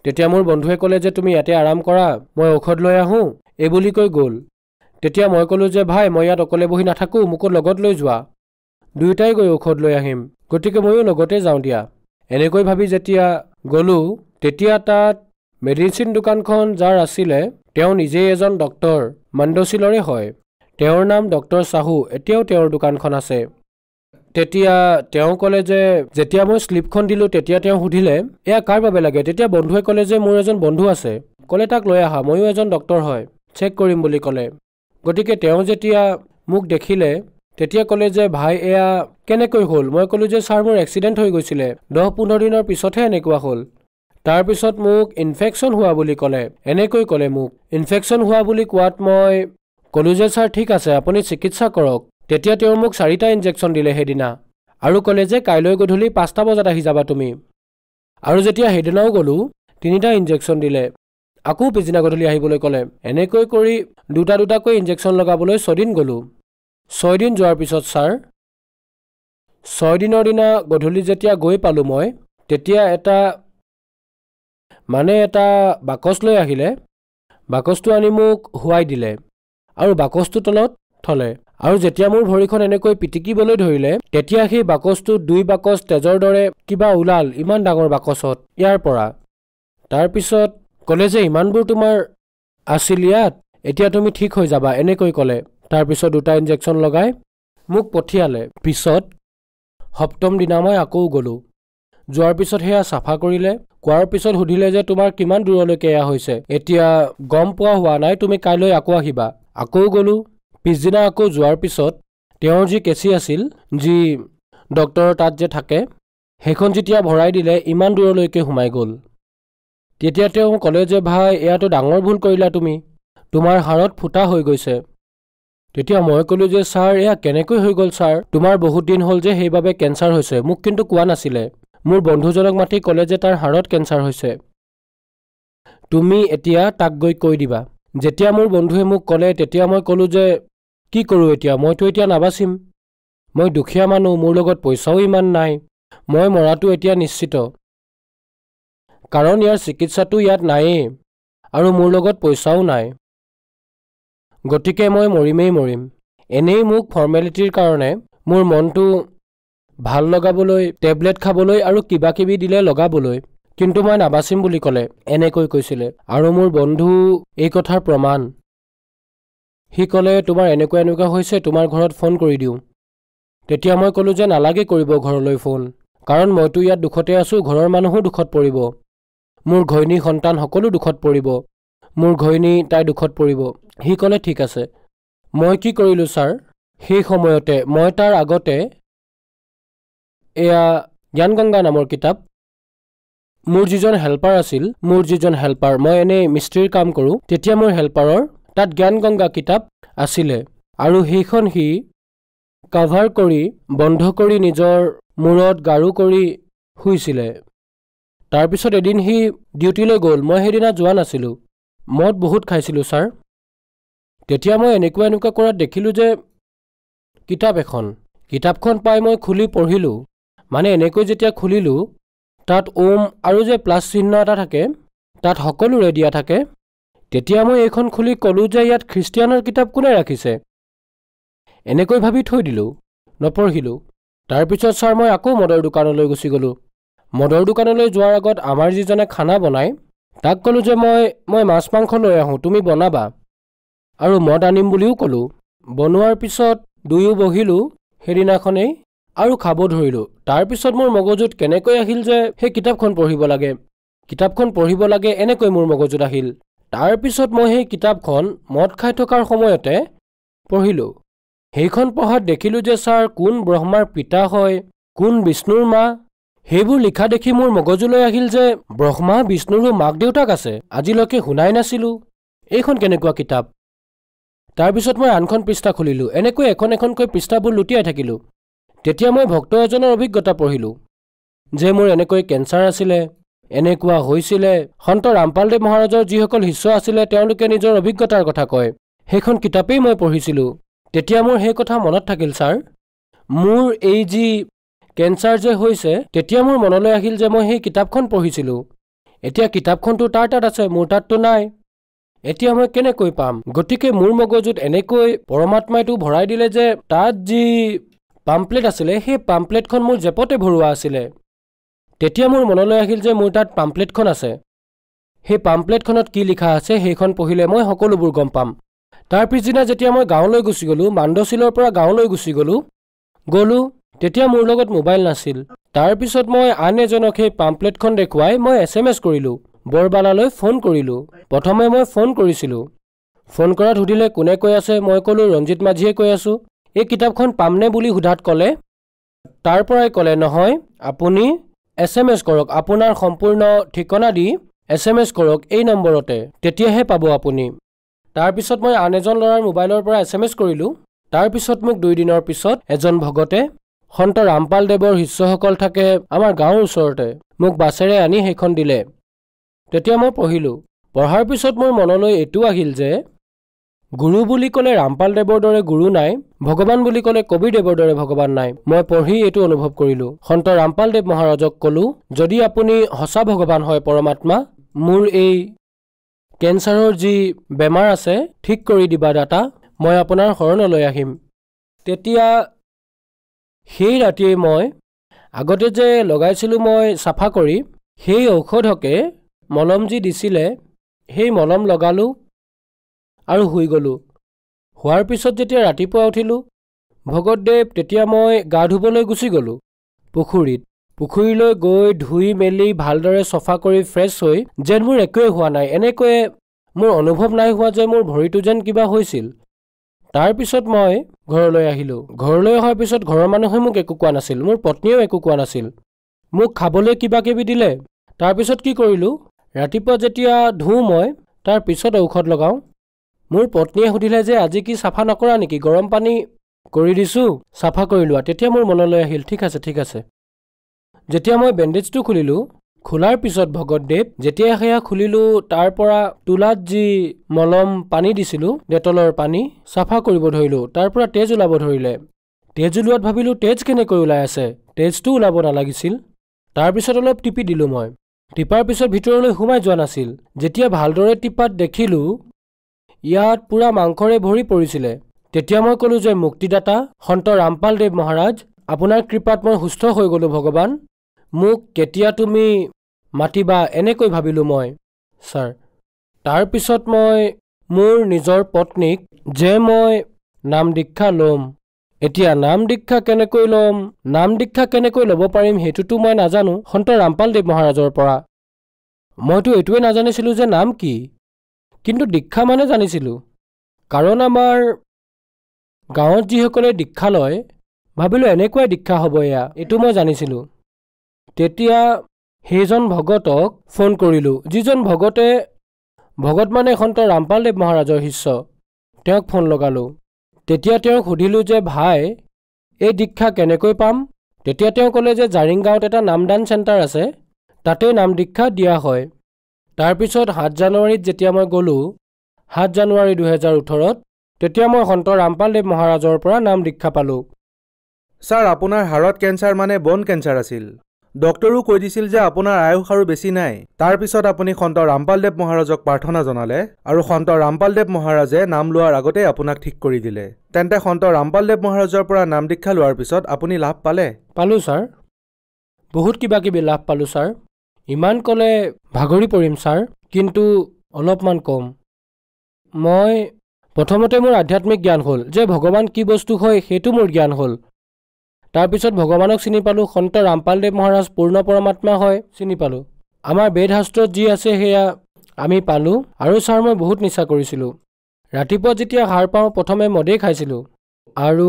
তেতিয়া মোৰ বন্ধুৱে ক'লে যে তুমি ইয়াতে আৰাম কৰা মই ঔষধ লৈ আহোঁ এই বুলি কৈ গ'ল তেতিয়া মই ক'লোঁ যে ভাই মই ইয়াত অকলে বহি নাথাকোঁ মোকো লগত লৈ যোৱা দুয়োটাই গৈ ঔষধ লৈ আহিম গতিকে ময়ো লগতে যাওঁ দিয়া এনেকৈ ভাবি যেতিয়া গ'লোঁ তেতিয়া তাত মেডিচিন দোকানখন যাৰ আছিলে তেওঁ নিজেই এজন ডক্টৰ মাণ্ডছিলৰে হয় তেওঁৰ নাম ডক্টৰ চাহু এতিয়াও তেওঁৰ দোকানখন আছে তেতিয়া তেওঁ ক'লে যে যেতিয়া মই স্লিপখন দিলোঁ তেতিয়া তেওঁ সুধিলে এয়া কাৰ বাবে লাগে তেতিয়া বন্ধুৱে ক'লে যে মোৰ এজন বন্ধু আছে ক'লে তাক লৈ আহা ময়ো এজন ডক্টৰ হয় চেক কৰিম বুলি ক'লে গতিকে তেওঁ যেতিয়া মোক দেখিলে তেতিয়া ক'লে যে ভাই এয়া কেনেকৈ হ'ল মই ক'লোঁ যে ছাৰ মোৰ এক্সিডেণ্ট হৈ গৈছিলে 10-15 দিনৰ পিছতহে এনেকুৱা হ'ল তাৰপিছত মোক ইনফেকশ্যন হোৱা বুলি ক'লে এনেকৈ ক'লে মোক ইনফেকশ্যন হোৱা বুলি কোৱাত মই ক'লোঁ যে ছাৰ ঠিক আছে আপুনি চিকিৎসা কৰক তেতিয়া তেওঁ মোক 4টা ইনজেকশ্যন দিলে সেইদিনা আৰু ক'লে যে কাইলৈ গধূলি 5টা বজাত আহি যাবা তুমি আৰু যেতিয়া সেইদিনাও গ'লোঁ 3টা ইনজেকশ্যন দিলে আকৌ পিছদিনা গধূলি আহিবলৈ ক'লে এনেকৈ কৰি দুটাকৈ ইনজেকশ্যন লগাবলৈ 6 দিন গ'লোঁ 6 দিন যোৱাৰ পিছত ছাৰ 6 দিনৰ দিনা গধূলি যেতিয়া গৈ পালোঁ মই তেতিয়া এটা বাকচ লৈ আহিলে বাকচটো আনি মোক শুৱাই দিলে আৰু বাকচটো তলত থলে আৰু যেতিয়া মোৰ ভৰিখন এনেকৈ পিটিকিবলৈ ধৰিলে তেতিয়া সেই বাকচটো 2 বাকচ তেজৰ দৰে কিবা ওলাল ইমান ডাঙৰ বাকচত ইয়াৰ পৰা তাৰপিছত ক'লে যে ইমানবোৰ তোমাৰ আছিল ইয়াত এতিয়া তুমি ঠিক হৈ যাবা এনেকৈ ক'লে তাৰপিছত 2টা ইনজেকচন লগাই মোক পঠিয়ালে পিছত সপ্তম দিনা মই আকৌ গ'লো যোৱাৰ পিছত হেয়া সাফা কৰিলে কোৱাৰ পিছত সুধিলে যে তোমাৰ কিমান দূৰলৈকে এয়া হৈছে এতিয়া গম পোৱা হোৱা নাই তুমি কাইলৈ আকৌ আহিবা আকৌ গ'লো পিছদিনা আকৌ যোৱাৰ পিছত তেওঁৰ যি কেচি আছিল যি ডক্টৰৰ তাত যে থাকে সেইখন যেতিয়া ভৰাই দিলে ইমান দূৰলৈকে সোমাই গ'ল তেতিয়া তেওঁ ক'লে যে ভাই এয়াতো ডাঙৰ ভুল কৰিলা তুমি তোমাৰ হাড়ত ফুটা হৈ গৈছে তেতিয়া মই ক'লো যে ছাৰ এয়া কেনেকৈ হৈ গ'ল ছাৰ তোমাৰ বহুত দিন হ'ল যে সেইবাবে কেঞ্চাৰ হৈছে মোক কিন্তু কোৱা নাছিলে মোৰ বন্ধুজনক মাতি ক'লে যে তাৰ হাড়ত কেঞ্চাৰ হৈছে তুমি এতিয়া তাক গৈ কৈ দিবা যেতিয়া মোৰ বন্ধুৱে মোক ক'লে তেতিয়া মই ক'লো যে কি কৰোঁ এতিয়া মইতো এতিয়া নাবাচিম মই দুখীয়া মানুহ মোৰ লগত পইচাও ইমান নাই মই মৰাটো এতিয়া নিশ্চিত কাৰণ ইয়াৰ চিকিৎসাটো ইয়াত নায়েই আৰু মোৰ লগত পইচাও নাই গতিকে মই মৰিম এনেই মোক ফৰ্মেলিটিৰ কাৰণে মোৰ মনটো ভাল লগাবলৈ টেবলেট খাবলৈ আৰু কিবা কিবি দিলে লগাবলৈ কিন্তু মই নাবাচিম বুলি ক'লে এনেকৈ কৈছিলে আৰু মোৰ বন্ধু এই কথাৰ প্ৰমাণ হি ক'লে তোমাৰ এনেকুৱা হৈছে তোমাৰ ঘৰত ফোন কৰি দিওঁ তেতিয়া মই ক'লো যে নালাগে কৰিব ঘৰলৈ ফোন কাৰণ মইতো ইয়াত দুখতে আছো ঘৰৰ মানুহো দুখত পৰিব মোৰ ঘৈণী সন্তান সকলো দুখত পৰিব মোৰ ঘৈণী তাই দুখত পৰিব হি ক'লে ঠিক আছে মই কি কৰিলো ছাৰ সেই সময়তে মই তাৰ আগতে এয়া জ্ঞানগংগা নামৰ কিতাপ মোৰ যিজন হেল্পাৰ মই এনে মিস্ত্ৰীৰ কাম কৰোঁ তেতিয়া মোৰ হেল্পাৰৰ তাত জ্ঞানগংগা কিতাপ আছিলে আৰু সেইখন হি কভাৰ কৰি বন্ধ কৰি নিজৰ মূৰত গাৰু কৰি শুইছিলে তাৰপিছত এদিন হি ডিউটিলৈ গ'ল মই সেইদিনা যোৱা নাছিলোঁ মদ বহুত খাইছিলোঁ ছাৰ তেতিয়া মই এনেকুৱা কৰাত দেখিলোঁ যে কিতাপখন পাই মই খুলি পঢ়িলোঁ মানে এনেকৈ যেতিয়া খুলিলোঁ তাত ওম আৰু যে প্লাছ চিহ্ন এটা থাকে তাত সকলোৰে দিয়া থাকে তেতিয়া মই এইখন খুলি ক'লোঁ যে ইয়াত খ্ৰীষ্টিয়ানৰ কিতাপ কোনে ৰাখিছে এনেকৈ ভাবি থৈ দিলোঁ নপঢ়িলোঁ তাৰপিছত ছাৰ মই আকৌ মদৰ দোকানলৈ গুচি গ'লোঁ মদৰ দোকানলৈ যোৱাৰ আগত আমাৰ যিজনে খানা বনায় তাক ক'লোঁ যে মই মাছ মাংস লৈ আহোঁ তুমি বনাবা আৰু মদ আনিম বুলিও ক'লোঁ বনোৱাৰ পিছত দুয়ো বহিলোঁ সেইদিনাখনেই আৰু খাব ধৰিলোঁ তাৰপিছত মোৰ মগজুত কেনেকৈ আহিল যে সেই কিতাপখন পঢ়িব লাগে এনেকৈ মোৰ মগজুত আহিল তাৰপিছত মই সেই কিতাপখন মদ খাই থকাৰ সময়তে পঢ়িলোঁ সেইখন পঢ়াত দেখিলোঁ যে ছাৰ কোন ব্ৰহ্মাৰ পিতা হয় কোন বিষ্ণুৰ মা সেইবোৰ লিখা দেখি মোৰ মগজুলৈ আহিল যে ব্ৰহ্মা বিষ্ণুৰো মাক দেউতাক আছে আজিলৈকে শুনাই নাছিলোঁ এইখন কেনেকুৱা কিতাপ তাৰপিছত মই আনখন পৃষ্ঠা খুলিলোঁ এনেকৈ এখনকৈ পৃষ্ঠাবোৰ লুটিয়াই থাকিলোঁ তেতিয়া মই ভক্ত এজনৰ অভিজ্ঞতা পঢ়িলোঁ যে মোৰ এনেকৈ কেঞ্চাৰ আছিলে এনেকুৱা হৈছিলে সন্ত ৰামপালদেৱ মহাৰাজৰ যিসকল শিষ্য আছিলে তেওঁলোকে নিজৰ অভিজ্ঞতাৰ কথা কয় সেইখন কিতাপেই মই পঢ়িছিলোঁ তেতিয়া মোৰ সেই কথা মনত থাকিল ছাৰ মোৰ এই যি কেঞ্চাৰ যে হৈছে তেতিয়া মোৰ মনলৈ আহিল যে মই সেই কিতাপখন পঢ়িছিলোঁ এতিয়া কিতাপখনটো তাৰ তাত আছে মোৰ তাততো নাই এতিয়া মই কেনেকৈ পাম গতিকে মোৰ মগজুত এনেকৈ পৰমাত্মাইটো ভৰাই দিলে যে তাত যি পাম্পলেট আছিলে সেই পাম্পলেটখন মোৰ জেপতে ভৰোৱা আছিলে তেতিয়া মোৰ মনলৈ আহিল যে মোৰ তাত পাম্পলেটখন আছে সেই পাম্পলেটখনত কি লিখা আছে সেইখন পঢ়িলে মই সকলোবোৰ গম পাম তাৰ পিছদিনা যেতিয়া মই গাঁৱলৈ গুচি গ'লোঁ মাণ্ডশিলৰ পৰা গাঁৱলৈ গুচি গ'লোঁ তেতিয়া মোৰ লগত মোবাইল নাছিল তাৰপিছত মই আন এজনক সেই পাম্পলেটখন দেখুৱাই মই SMS কৰিলোঁ বৰবালালৈ ফোন কৰিলোঁ প্ৰথমে মই ফোন কৰিছিলোঁ ফোন কৰাত সুধিলে কোনে কৈ আছে মই ক'লোঁ ৰঞ্জিত মাঝিয়ে কৈ আছোঁ এই কিতাপখন পামনে বুলি সোধাত ক'লে তাৰ পৰাই ক'লে নহয় আপুনি SMS কৰক আপোনাৰ সম্পূৰ্ণ ঠিকনা দি SMS কৰক এই নম্বৰতে তেতিয়াহে পাব আপুনি তাৰপিছত মই আন এজন ল'ৰাৰ মোবাইলৰ পৰা SMS কৰিলোঁ তাৰপিছত মোক 2 দিনৰ পিছত এজন ভগতে সন্ত ৰামপালদেৱৰ শিষ্যসকল থাকে আমাৰ গাঁৱৰ ওচৰতে মোক বাছেৰে আনি সেইখন দিলে তেতিয়া মই পঢ়িলোঁ পঢ়াৰ পিছত মোৰ মনলৈ এইটো আহিল যে গুৰু বুলি ক'লে ৰামপালদেৱৰ দৰে গুৰু নাই ভগৱান বুলি ক'লে কবিৰদেৱৰ দৰে ভগৱান নাই মই পঢ়ি এইটো অনুভৱ কৰিলোঁ সন্ত ৰামপালদেৱ মহাৰাজক ক'লোঁ যদি আপুনি সঁচা ভগৱান হয় পৰমাত্মা মোৰ এই কেঞ্চাৰৰ যি বেমাৰ আছে ঠিক কৰি দিবা দাতা মই আপোনাৰ শৰণলৈ আহিম তেতিয়া সেই ৰাতিয়ে মই আগতে যে লগাইছিলোঁ মই চাফা কৰি সেই ঔষধকে মলম যি দিছিলে সেই মলম লগালোঁ আৰু শুই গ'লোঁ। হোৱাৰ পিছত যেতিয়া ৰাতিপুৱা উঠিলোঁ ভগতদেৱ তেতিয়া মই গা ধুবলৈ গুচি গ'লোঁ পুখুৰীলৈ গৈ ধুই মেলি ভালদৰে চফা কৰি ফ্ৰেছ হৈ যেন মোৰ একোৱে হোৱা নাই, এনেকৈয়ে মোৰ অনুভৱ নাই হোৱা যে মোৰ ভৰিটো যেন কিবা হৈছিল। তাৰপিছত মই ঘৰলৈ আহিলোঁ। ঘৰলৈ অহাৰ পিছত ঘৰৰ মানুহে মোক একো কোৱা নাছিল, মোৰ পত্নীয়েও একো কোৱা নাছিল। মোক খাবলৈ কিবা কিবি দিলে। তাৰপিছত কি কৰিলোঁ, ৰাতিপুৱা যেতিয়া ধুওঁ মই তাৰ পিছত ঔষধ লগাওঁ। মোৰ পত্নীয়ে সুধিলে যে আজি কি চাফা নকৰা নেকি, গৰম পানী কৰি দিছোঁ চাফা কৰি লোৱা। তেতিয়া মোৰ মনলৈ আহিল ঠিক আছে। যেতিয়া মই বেণ্ডেজটো খুলিলোঁ, খোলাৰ পিছত ভগতদেৱ যেতিয়া সেয়া খুলিলোঁ তাৰ পৰা তোলাত যি মলম পানী দিছিলোঁ ডেটলৰ পানী চাফা কৰিব ধৰিলোঁ। তাৰ পৰা তেজ ওলাব ধৰিলে। তেজ ওলোৱাত ভাবিলোঁ তেজ কেনেকৈ ওলাই আছে, তেজটো ওলাব নালাগিছিল। তাৰপিছত অলপ টিপি দিলোঁ মই। টিপাৰ পিছত ভিতৰলৈ সোমাই যোৱা নাছিল। যেতিয়া ভালদৰে টিপাত দেখিলোঁ ইয়াত পূৰা মাংসৰে ভৰি পৰিছিলে। তেতিয়া মই ক'লোঁ যে মুক্তিদাতা সন্ত ৰামপাল দেৱ মহাৰাজ, আপোনাৰ কৃপাত মই সুস্থ হৈ গ'লোঁ ভগৱান, মোক কেতিয়া তুমি মাতিবা এনেকৈ ভাবিলোঁ মই ছাৰ। তাৰপিছত মই মোৰ নিজৰ পত্নীক যে মই নাম দীক্ষা ল'ম। এতিয়া নাম দীক্ষা কেনেকৈ ল'ব পাৰিম সেইটোতো মই নাজানো সন্ত ৰামপাল দেৱ মহাৰাজৰ পৰা। মইতো এইটোৱে নাজানিছিলোঁ যে নাম কি, কিন্তু দীক্ষা মানে জানিছিলোঁ। কাৰণ আমাৰ গাঁৱত যিসকলে দীক্ষা লয় ভাবিলোঁ এনেকুৱাই দীক্ষা হ'ব এয়া, এইটো মই জানিছিলোঁ। তেতিয়া সেইজন ভগতক ফোন কৰিলোঁ, যিজন ভগত মানে সন্ত ৰামপাল দেৱ মহাৰাজৰ শিষ্য। তেওঁক ফোন লগালোঁ। তেতিয়া তেওঁক সুধিলোঁ যে ভাই এই দীক্ষা কেনেকৈ পাম। তেতিয়া তেওঁ ক'লে যে জাৰিংগাঁৱত এটা নামদান চেণ্টাৰ আছে, তাতেই নাম দীক্ষা দিয়া হয়। তাৰপিছত 7 জানুৱাৰীত যেতিয়া মই গ'লোঁ, 7 জানুৱাৰী 2018, তেতিয়া মই সন্ত ৰামপাল দেৱ মহাৰাজৰ পৰা নাম দীক্ষা পালোঁ। ছাৰ আপোনাৰ হাড়ত কেঞ্চাৰ মানে বন কেঞ্চাৰ আছিল। ডক্টৰো কৈ দিছিল যে আপোনাৰ আয়ুস আৰু বেছি নাই। তাৰপিছত আপুনি সন্ত ৰামপাল দেৱ মহাৰাজক প্ৰাৰ্থনা জনালে আৰু সন্ত ৰামপাল দেৱ মহাৰাজে নাম লোৱাৰ আগতেই আপোনাক ঠিক কৰি দিলে। তেন্তে সন্ত ৰামপাল দেৱ মহাৰাজৰ পৰা নাম দীক্ষা লোৱাৰ পিছত আপুনি লাভ পালে? পালোঁ ছাৰ, বহুত কিবা কিবি লাভ পালোঁ ছাৰ। ইমান ক'লে ভাগৰি পৰিম ছাৰ, কিন্তু অলপমান কম। মই প্ৰথমতে মোৰ আধ্যাত্মিক জ্ঞান হ'ল যে ভগৱান কি বস্তু হয় সেইটো মোৰ জ্ঞান হ'ল। তাৰপিছত ভগৱানক চিনি পালোঁ, সন্ত ৰামপাল দেৱ মহাৰাজ পূৰ্ণ পৰমাত্মা হয় চিনি পালোঁ। আমাৰ বেদ শাস্ত্ৰত যি আছে সেয়া আমি পালোঁ। আৰু ছাৰ মই বহুত নিচা কৰিছিলোঁ। ৰাতিপুৱা যেতিয়া সাৰ পাওঁ প্ৰথমে মদেই খাইছিলোঁ। আৰু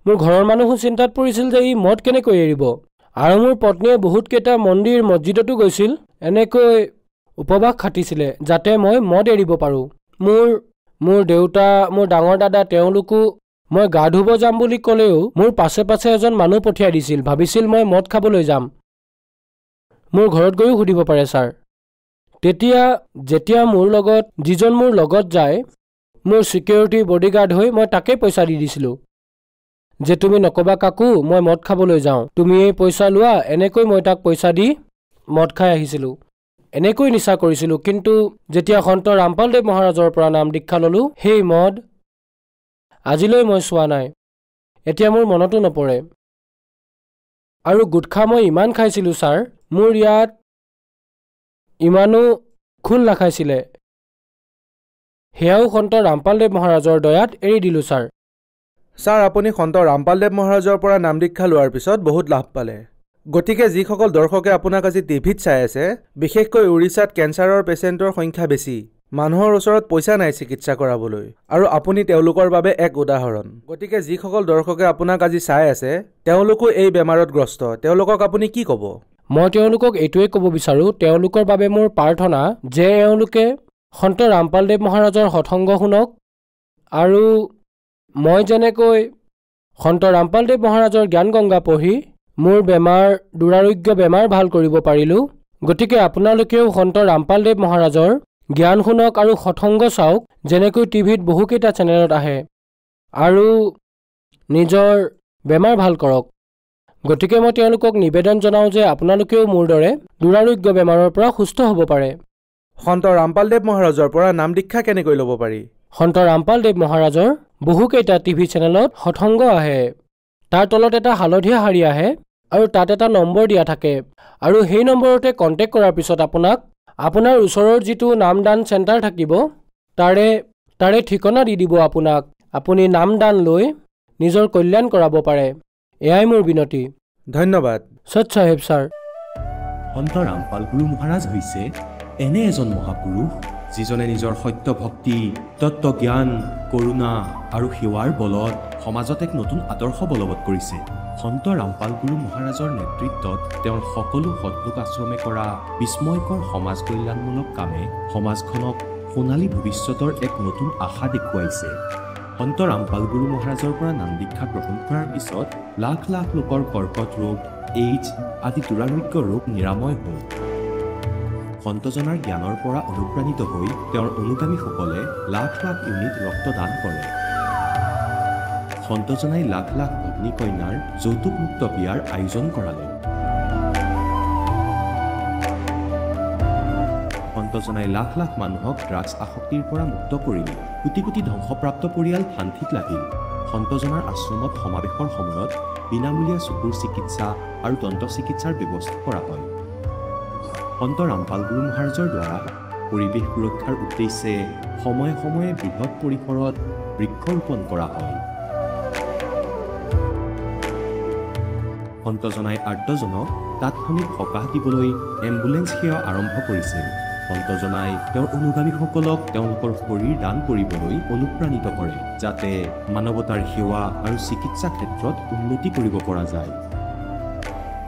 মোৰ ঘৰৰ মানুহো চিন্তাত পৰিছিল যে ই মদ কেনেকৈ এৰিব। আৰু মোৰ পত্নীয়ে বহুতকেইটা মন্দিৰ মছজিদতো গৈছিল, এনেকৈ উপবাস খাটিছিলে যাতে মই মদ এৰিব পাৰোঁ। মোৰ দেউতা, মোৰ ডাঙৰ দাদা তেওঁলোকো মই গা ধুব যাম বুলি ক'লেও মোৰ পাছে এজন মানুহ পঠিয়াই দিছিল, ভাবিছিল মই মদ খাবলৈ যাম। মোৰ ঘৰত গৈও সুধিব পাৰে ছাৰ। তেতিয়া যেতিয়া যিজন মোৰ লগত যায় মোৰ ছিকিউৰিটি বডিগাৰ্ড হৈ, মই তাকেই পইচা দি দিছিলোঁ যে তুমি নক'বা কাকো মই মদ খাবলৈ যাওঁ, তুমি এই পইচা লোৱা। এনেকৈ মই তাক পইচা দি মদ খাই আহিছিলোঁ। এনেকৈ নিচা কৰিছিলোঁ। কিন্তু যেতিয়া সন্ত ৰামপাল দেৱ মহাৰাজৰ পৰা নাম দীক্ষা ল'লোঁ সেই মদ আজিলৈ মই চোৱা নাই, এতিয়া মোৰ মনতো নপৰে। আৰু গুটখা মই ইমান খাইছিলোঁ ছাৰ, মোৰ ইয়াত ইমানো খোল নাখাইছিলে। সেয়াও সন্ত ৰামপাল দেৱ মহাৰাজৰ দয়াত এৰি দিলোঁ ছাৰ। ছাৰ আপুনি সন্ত ৰামপাল দেৱ মহাৰাজৰ পৰা নাম দীক্ষা লোৱাৰ পিছত বহুত লাভ পালে। গতিকে যিসকল দৰ্শকে আপোনাক আজি টিভিত চাই আছে, বিশেষকৈ উৰিষ্যাত কেঞ্চাৰৰ পেচেণ্টৰ সংখ্যা বেছি, মানুহৰ ওচৰত পইচা নাই চিকিৎসা কৰাবলৈ, আৰু আপুনি তেওঁলোকৰ বাবে এক উদাহৰণ। গতিকে যিসকল দৰ্শকে আপোনাক আজি চাই আছে তেওঁলোকো এই বেমাৰত গ্ৰস্ত, তেওঁলোকক আপুনি কি ক'ব? মই তেওঁলোকক এইটোৱে ক'ব বিচাৰোঁ, তেওঁলোকৰ বাবে মোৰ প্ৰাৰ্থনা যে এওঁলোকে সন্ত ৰামপাল দেৱ মহাৰাজৰ সৎসংগ শুনক। আৰু মই যেনেকৈ সন্ত ৰামপাল দেৱ মহাৰাজৰ জ্ঞান গংগা পঢ়ি মোৰ দুৰাৰোগ্য বেমাৰ ভাল কৰিব পাৰিলোঁ, গতিকে আপোনালোকেও সন্ত ৰামপাল দেৱ মহাৰাজৰ জ্ঞান শুনক আৰু সৎসংগ চাওক, যেনেকৈ টিভিত বহুকেইটা চেনেলত আহে, আৰু নিজৰ বেমাৰ ভাল কৰক। গতিকে মই তেওঁলোকক নিবেদন জনাওঁ যে আপোনালোকেও মোৰ দৰে দুৰাৰোগ্য বেমাৰৰ পৰা সুস্থ হ'ব পাৰে। সন্ত ৰামপাল দেৱ মহাৰাজৰ পৰা নাম দীক্ষা কেনেকৈ ল'ব পাৰি? সন্ত ৰামপাল দেৱ মহাৰাজৰ বহুকেইটা টিভি চেনেলত সৎসংগ আহে তাৰ তলত এটা হালধীয়া শাৰী আহে আৰু তাত এটা নম্বৰ দিয়া থাকে আৰু সেই নম্বৰতে কণ্টেক্ট কৰাৰ পিছত আপোনাক আপোনাৰ ওচৰৰ যিটো নামদান চেণ্টাৰ থাকিব তাৰে ঠিকনা দি দিব আপোনাক আপুনি নামদান লৈ নিজৰ কল্যাণ কৰাব পাৰে এয়াই মোৰ বিনতি ধন্যবাদ সৎ চাহেব ছাৰ সন্ত ৰামপাল গুৰু মহাৰাজ হৈছে এনে এজন মহাপুৰুষ যিজনে নিজৰ সত্য ভক্তি তত্ত্বজ্ঞান কৰোণা আৰু সেৱাৰ বলত সমাজত এক নতুন আদৰ্শ বলবৎ কৰিছে সন্ত ৰামপাল গুৰু মহাৰাজৰ নেতৃত্বত তেওঁৰ সকলো সৎলোক আশ্ৰমে কৰা বিস্ময়কৰ সমাজ কল্যাণমূলক কামে সমাজখনক সোণালী ভৱিষ্যতৰ এক নতুন আশা দেখুৱাইছে সন্ত ৰামপাল গুৰু মহাৰাজৰ পৰা নাম দীক্ষা গ্ৰহণ কৰাৰ পিছত লাখ লাখ লোকৰ কৰ্কট ৰোগ এইডছ আদি দুৰাৰোগ্য ৰোগ নিৰাময় হ'ল সন্তজনাৰ জ্ঞানৰ পৰা অনুপ্ৰাণিত হৈ তেওঁৰ অনুগামীসকলে লাখ লাখ ইউনিট ৰক্তদান কৰে সন্তজনাই লাখ লাখ ভগ্নী কন্যাৰ যৌতুকমুক্ত বিয়াৰ আয়োজন কৰালে সন্তজনাই লাখ লাখ মানুহক ড্ৰাগছ আসক্তিৰ পৰা মুক্ত কৰিলে কোটি কোটি ধ্বংসপ্ৰাপ্ত পৰিয়াল শান্তিত লাগিল সন্তজনাৰ আশ্ৰমত সমাৱেশৰ সময়ত বিনামূলীয়া চকুৰ চিকিৎসা আৰু দন্ত চিকিৎসাৰ ব্যৱস্থা কৰা হয় সন্ত ৰামপাল গুৰু মহাৰাজৰ দ্বাৰা পৰিৱেশ সুৰক্ষাৰ উদ্দেশ্যে সময়ে সময়ে বৃহৎ পৰিসৰত বৃক্ষৰোপণ কৰা হয় সন্তজনাই আৰ্তজনক তাৎক্ষণিক সকাহ দিবলৈ এম্বুলেন্স সেৱা আৰম্ভ কৰিছিল সন্তজনাই তেওঁৰ অনুগামীসকলক তেওঁলোকৰ শৰীৰ দান কৰিবলৈ অনুপ্ৰাণিত কৰে যাতে মানৱতাৰ সেৱা আৰু চিকিৎসা ক্ষেত্ৰত উন্নতি কৰিব পৰা যায়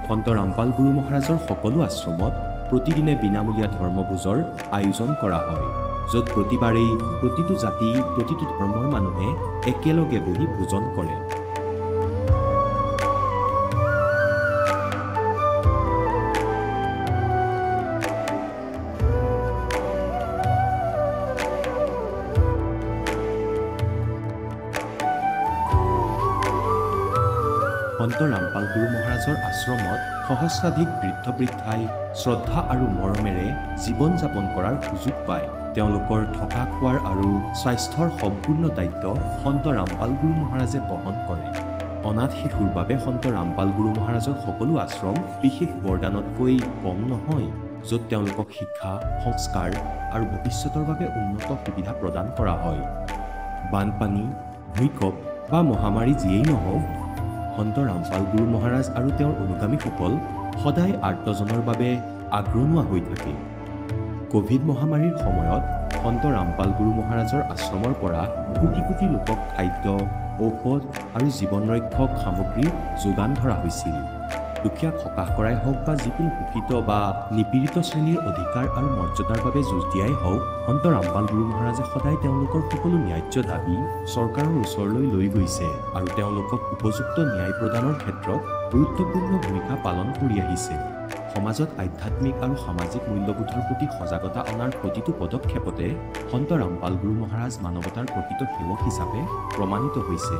সন্ত ৰামপাল গুৰু মহাৰাজৰ সকলো আশ্ৰমত প্ৰতিদিনে বিনামূলীয়া ধৰ্মভোজৰ আয়োজন কৰা হয় য'ত প্ৰতিবাৰেই প্ৰতিটো জাতি প্ৰতিটো ধৰ্মৰ মানুহে একেলগে বহি ভোজন কৰে সন্ত ৰামপাল গুৰু মহাৰাজৰ আশ্ৰমত সহস্ৰাধিক বৃদ্ধ বৃদ্ধাই শ্ৰদ্ধা আৰু মৰমেৰে জীৱন যাপন কৰাৰ সুযোগ পায় তেওঁলোকৰ থকা খোৱাৰ আৰু স্বাস্থ্যৰ সম্পূৰ্ণ দায়িত্ব সন্ত ৰামপাল গুৰু মহাৰাজে বহন কৰে অনাথ শিশুৰ বাবে সন্ত ৰামপাল গুৰু মহাৰাজৰ সকলো আশ্ৰম বিশেষ বৰদানতকৈ কম নহয় য'ত তেওঁলোকক শিক্ষা সংস্কাৰ আৰু ভৱিষ্যতৰ বাবে উন্নত সুবিধা প্ৰদান কৰা হয় বানপানী ভূমিকম্প বা মহামাৰী যিয়েই নহওক সন্ত ৰামপাল গুৰু মহাৰাজ আৰু তেওঁৰ অনুগামীসকল সদায় আৰ্তজনৰ বাবে আগ্ৰহী হৈ থাকে কোভিড মহামাৰীৰ সময়ত সন্ত ৰামপাল গুৰু মহাৰাজৰ আশ্ৰমৰ পৰা কোটি কোটি লোকক খাদ্য ঔষধ আৰু জীৱন ৰক্ষক সামগ্ৰী যোগান ধৰা হৈছিল দুখীয়াক সকাহ কৰাই হওক বা যিকোনো শোষিত বা নিপীড়িত শ্ৰেণীৰ অধিকাৰ আৰু মৰ্যাদাৰ বাবে যুঁজ দিয়াই হওক সন্ত ৰামপাল গুৰু মহাৰাজে সদায় তেওঁলোকৰ সকলো ন্যায্য দাবী চৰকাৰৰ ওচৰলৈ লৈ গৈছে আৰু তেওঁলোকক উপযুক্ত ন্যায় প্ৰদানৰ ক্ষেত্ৰত গুৰুত্বপূৰ্ণ ভূমিকা পালন কৰি আহিছে সমাজত আধ্যাত্মিক আৰু সামাজিক মূল্যবোধৰ প্ৰতি সজাগতা অনাৰ প্ৰতিটো পদক্ষেপতে সন্ত ৰামপাল গুৰু মহাৰাজ মানৱতাৰ প্ৰকৃত সেৱক হিচাপে প্ৰমাণিত হৈছে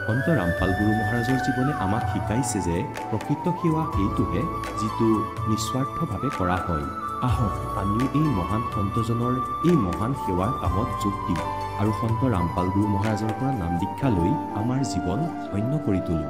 সন্ত ৰামপাল গুৰু মহাৰাজৰ জীৱনে আমাক শিকাইছে যে প্ৰকৃত সেৱা সেইটোহে যিটো নিস্বাৰ্থভাৱে কৰা হয় আহক আমিও এই মহান সন্তজনৰ এই মহান সেৱাৰ কামত যোগ দিওঁ আৰু সন্ত ৰামপাল গুৰু মহাৰাজৰ পৰা নাম দীক্ষা লৈ আমাৰ জীৱন ধন্য কৰি তোলোঁ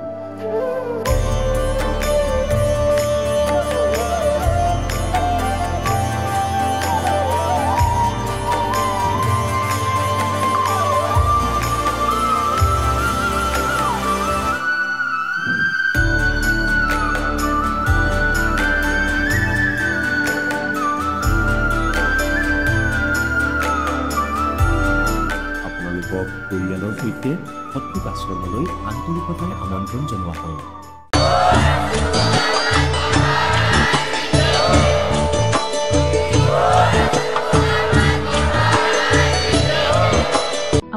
পৰিয়ালৰ সৈতে সৎলোক আশ্ৰমলৈ আন্তৰিকতাৰে আমন্ত্ৰণ জনোৱা হয়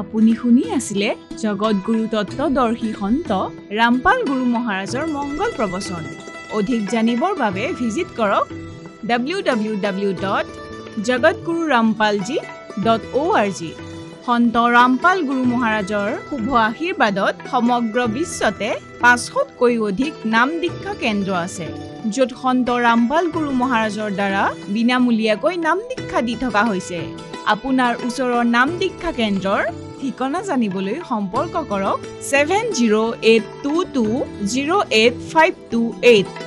আপুনি শুনি আছিলে জগতগুৰু তত্ত্বদৰ্শী সন্ত ৰামপাল গুৰু মহাৰাজৰ মংগল প্ৰবচন অধিক জানিবৰ বাবে ভিজিট কৰক www.jagatgururampalji.org সন্ত ৰামপাল গুৰু মহাৰাজৰ শুভ আশীৰ্বাদত সমগ্ৰ বিশ্বতে 500তকৈ অধিক নাম দীক্ষা কেন্দ্ৰ আছে য'ত সন্ত ৰামপাল গুৰু মহাৰাজৰ দ্বাৰা বিনামূলীয়াকৈ নাম দীক্ষা দি থকা হৈছে আপোনাৰ ওচৰৰ নাম দীক্ষা কেন্দ্ৰৰ ঠিকনা জানিবলৈ সম্পৰ্ক কৰক 7082208528।